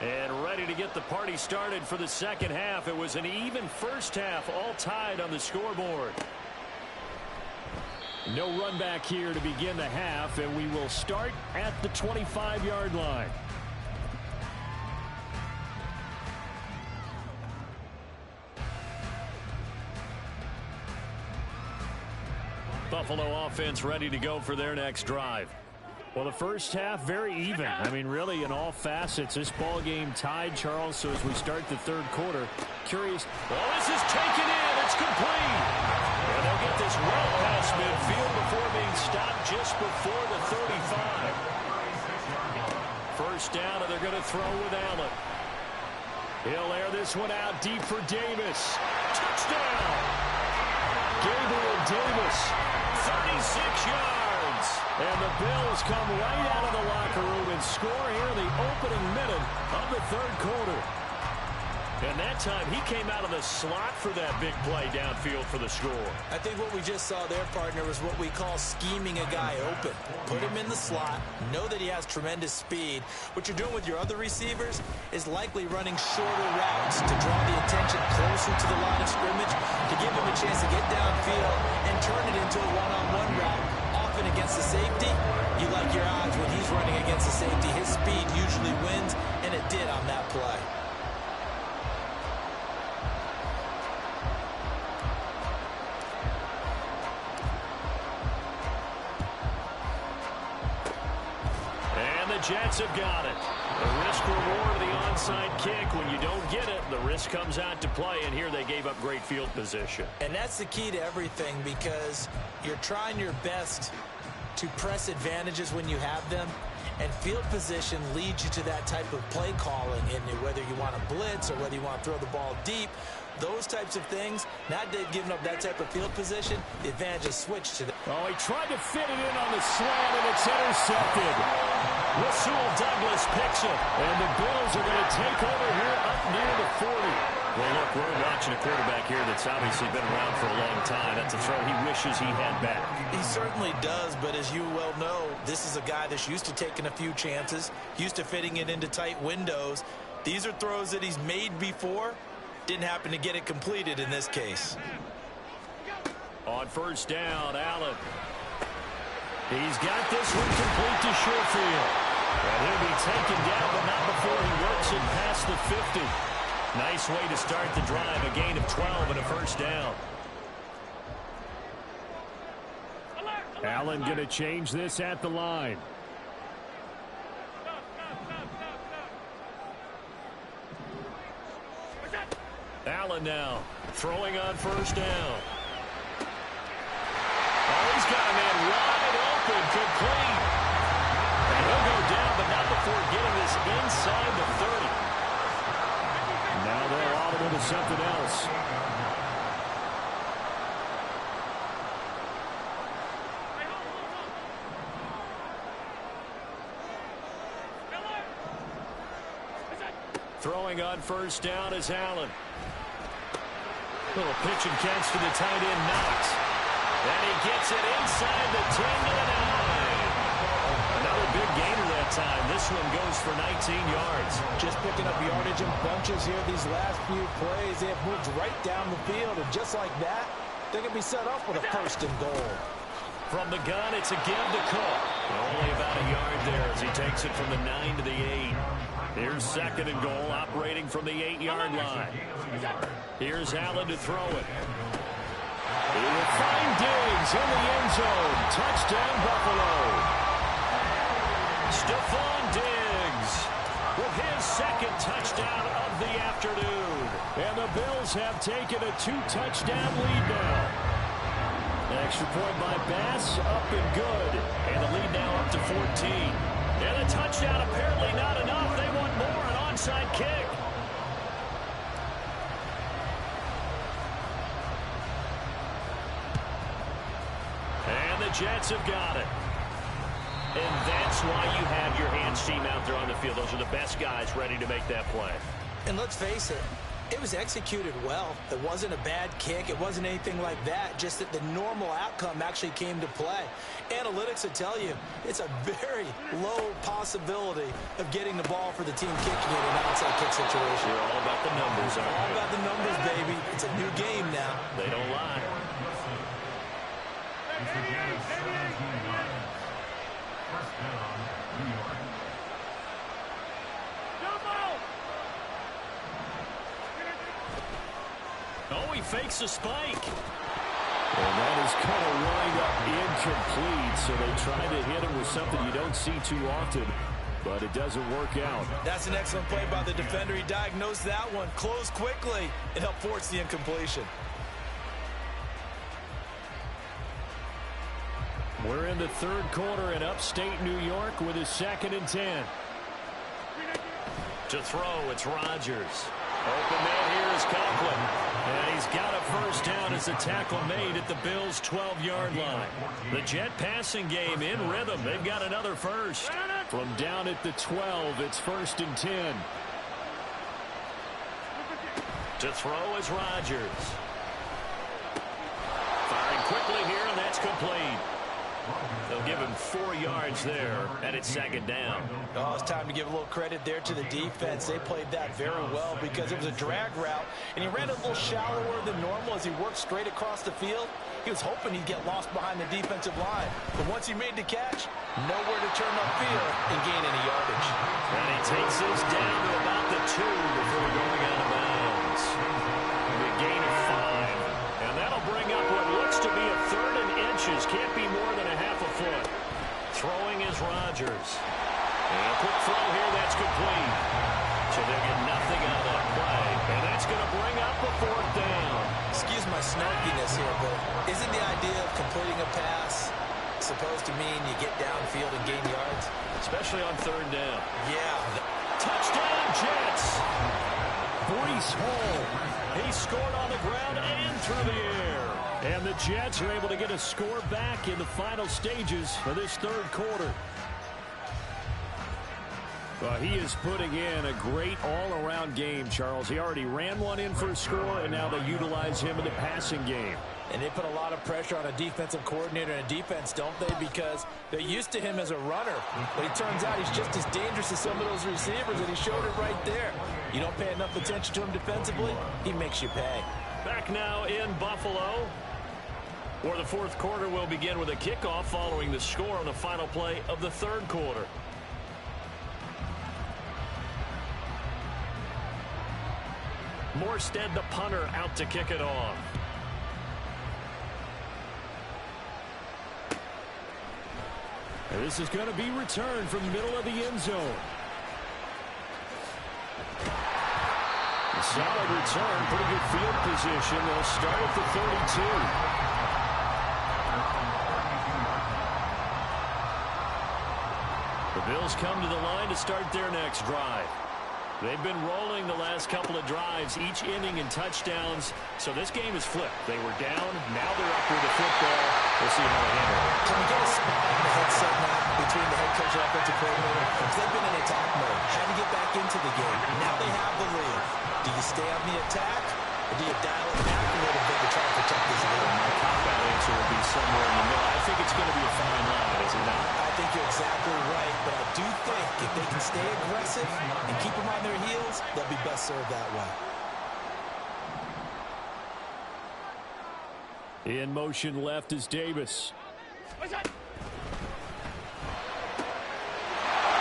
And ready to get the party started for the second half. It was an even first half, all tied on the scoreboard. No run back here to begin the half, and we will start at the 25-yard line. Buffalo offense ready to go for their next drive. Well, the first half, very even. I mean, really, in all facets, this ball game tied, Charles. So as we start the third quarter, curious. Well, this is taken in. It's complete. And they'll get this well past midfield before being stopped just before the 35. First down, and they're going to throw with Allen. He'll air this one out deep for Davis. Touchdown! Gabriel Davis, 36 yards. And the Bills come right out of the locker room and score here in the opening minute of the third quarter. And that time, he came out of the slot for that big play downfield for the score. I think what we just saw there, partner, was what we call scheming a guy open. Put him in the slot, know that he has tremendous speed. What you're doing with your other receivers is likely running shorter routes to draw the attention closer to the line of scrimmage, to give him a chance to get downfield and turn it into a one-on-one route. Often against the safety, you like your odds when he's running against the safety. His speed usually wins, and it did on that play. The Jets have got it. The risk-reward of the onside kick. When you don't get it, the risk comes out to play, and here they gave up great field position. And that's the key to everything, because you're trying your best to press advantages when you have them, and field position leads you to that type of play calling, and whether you want to blitz or whether you want to throw the ball deep, those types of things, not giving up that type of field position, the advantage is switched to them. Oh, he tried to fit it in on the slant, and it's intercepted. Rasul Douglas picks it, and the Bills are going to take over here up near the 40. Well, look, we're watching a quarterback here that's obviously been around for a long time. That's a throw he wishes he had back. He certainly does, but as you well know, this is a guy that's used to taking a few chances, used to fitting it into tight windows. These are throws that he's made before. Didn't happen to get it completed in this case. On first down, Allen. He's got this one complete to Sherfield. And he'll be taken down, but not before he works it past the 50. Nice way to start the drive. A gain of 12 and a first down. Allen going to change this at the line. Allen now throwing on first down. Oh, he's got a man wide open, complete. And he'll go down, but not before getting this inside the 30. Now they'll audible to something else. Throwing on first down is Allen. Little pitch and catch to the tight end, Knox. And he gets it inside the 10 to the 9. Another big gainer that time. This one goes for 19 yards. Just picking up yardage in bunches here these last few plays. They have moved right down the field, and just like that, they're going to be set up with a first and goal. From the gun, it's a give to Cook. Only about a yard there as he takes it from the 9 to the 8. Here's second and goal, operating from the 8-yard line. Here's Allen to throw it. He will find Diggs in the end zone. Touchdown, Buffalo. Stephon Diggs with his second touchdown of the afternoon. And the Bills have taken a 2-touchdown lead now. An extra point by Bass, up and good. And the lead now up to 14. And a touchdown apparently not enough. They want more, an onside kick. And the Jets have got it. And that's why you have your hands team out there on the field. Those are the best guys ready to make that play. And let's face it, it was executed well. It wasn't a bad kick. It wasn't anything like that. Just that the normal outcome actually came to play. Analytics will tell you it's a very low possibility of getting the ball for the team kicking it in an outside kick situation. You're all about the numbers, aren't you? All about the numbers, baby. It's a new game now. They don't lie. First down, New York. Oh, he fakes a spike. And that is kind of wind up incomplete, so they try to hit him with something you don't see too often, but it doesn't work out. That's an excellent play by the defender. He diagnosed that one, closed quickly, and helped force the incompletion. We're in the third quarter in upstate New York with a 2nd and 10. To throw, it's Rodgers. Open man here is Conklin. And he's got a first down as the tackle made at the Bills' 12-yard line. The Jet passing game in rhythm. They've got another first. From down at the 12, it's 1st and 10. To throw is Rodgers. Firing quickly here, and that's complete. They'll give him 4 yards there, and it's 2nd down. Oh, it's time to give a little credit there to the defense. They played that very well because it was a drag route, and he ran a little shallower than normal as he worked straight across the field. He was hoping he'd get lost behind the defensive line, but once he made the catch, nowhere to turn upfield and gain any yardage. And he takes this down to about the 2 before going out of bounds. A gain of 5, and that'll bring up what looks to be a 3rd and inches. Can't be more than a half a foot. Throwing is Rodgers. And a quick throw here, that's complete. So they'll get nothing out of that play. And that's going to bring up a 4th down. Excuse my snarkiness here, but isn't the idea of completing a pass supposed to mean you get downfield and gain yards? Especially on 3rd down. Yeah. Touchdown, Jets. Breece Hall. He scored on the ground and through the air. And the Jets are able to get a score back in the final stages of this 3rd quarter. Well, he is putting in a great all-around game, Charles. He already ran one in for a score, and now they utilize him in the passing game. And they put a lot of pressure on a defensive coordinator and a defense, don't they? Because they're used to him as a runner. But it turns out he's just as dangerous as some of those receivers, and he showed it right there. You don't pay enough attention to him defensively, he makes you pay. Back now in Buffalo, where the 4th quarter will begin with a kickoff following the score on the final play of the 3rd quarter. Morstead, the punter, out to kick it off. And this is going to be returned from the middle of the end zone. A solid return, pretty good field position. They'll start at the 32. The Bills come to the line to start their next drive. They've been rolling the last couple of drives, each inning in touchdowns, so this game is flipped. They were down, now they're up with the football. We'll see how they handle it. Can we get a spot in the headset now between the head coach and offensive coordinator? Because they've been in attack mode, trying to get back into the game. Now they have the lead. Do you stay on the attack, or do you dial it back a little bit to try to protect this lead? My cop-out answer will be somewhere in the middle. I think it's going to be a fine line, is it not? I think you're exactly right, but I do think if they can stay aggressive and keep them on their heels, they'll be best served that way. In motion left is Davis.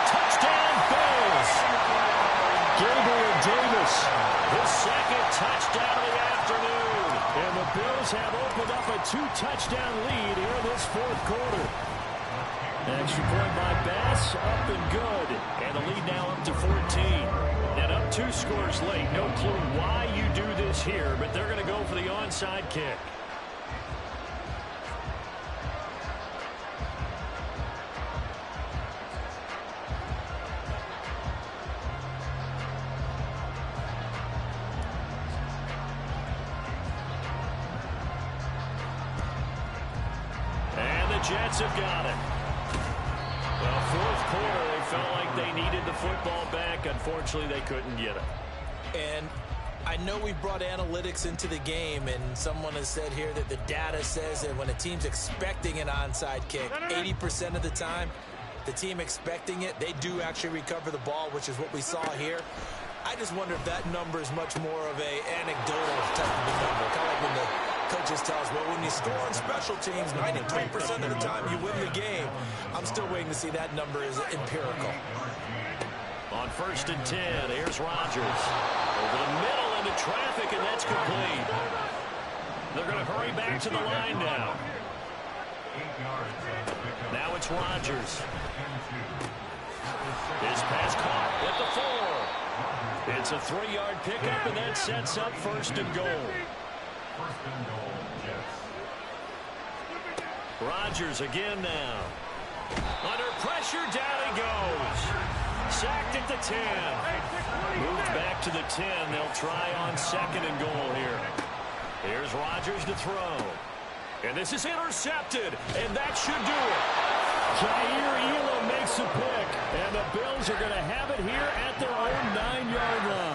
Touchdown, Bills! Gabriel Davis, his 2nd touchdown of the afternoon. And the Bills have opened up a 2-touchdown lead here in this 4th quarter. Extra point by Bass, up and good. And the lead now up to 14. And up 2 scores late. No clue why you do this here, but they're going to go for the onside kick. And the Jets have got it. Well, 4th quarter, they felt like they needed the football back. Unfortunately, they couldn't get it. And I know we've brought analytics into the game, and someone has said here that the data says that when a team's expecting an onside kick, 80% of the time, the team expecting it, they do actually recover the ball, which is what we saw here. I just wonder if that number is much more of a anecdotal type of a number. Kind of like when the coaches tell us, well, when you score on special teams, 93% of the time you win the game. I'm still waiting to see that number is empirical. On 1st and 10, here's Rodgers. Over the middle into traffic, and that's complete. They're going to hurry back to the line now. Now it's Rodgers. His pass caught at the 4. It's a 3-yard pickup, and that sets up 1st and goal. Rodgers again now. Under pressure, down he goes. Sacked at the 10. Moved back to the 10. They'll try on 2nd and goal here. Here's Rodgers to throw. And this is intercepted, and that should do it. Jair Elam makes a pick, and the Bills are going to have it here at their own 9-yard line.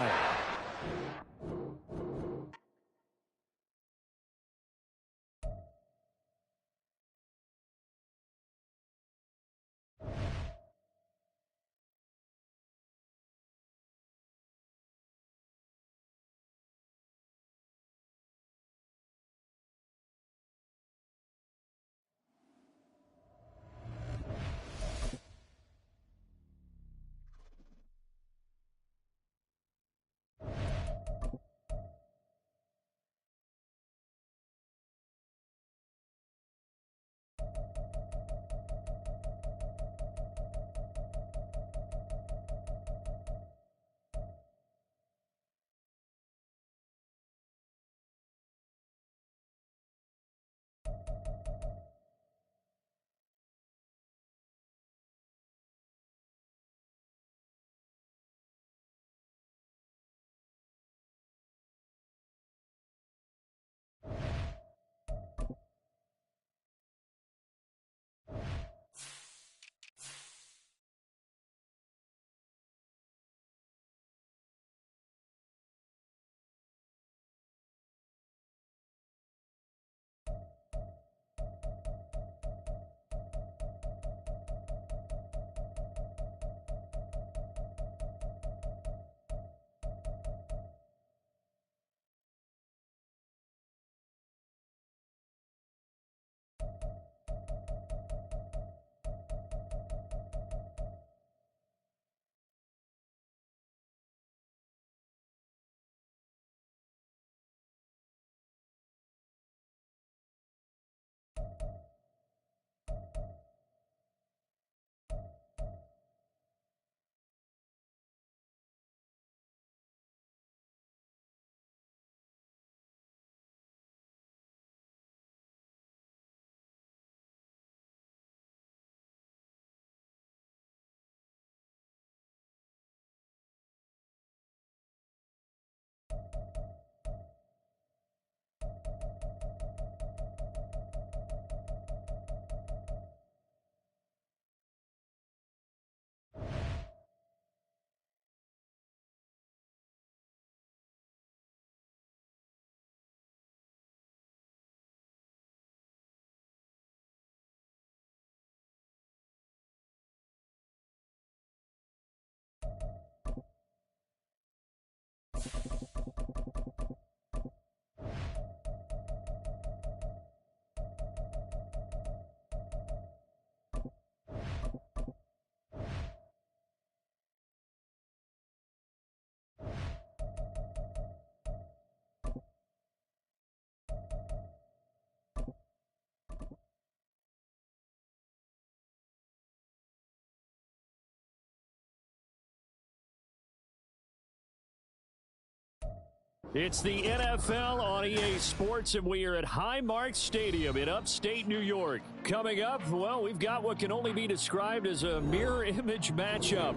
It's the NFL on EA Sports, and we are at Highmark Stadium in upstate New York. Coming up, well, we've got what can only be described as a mirror image matchup.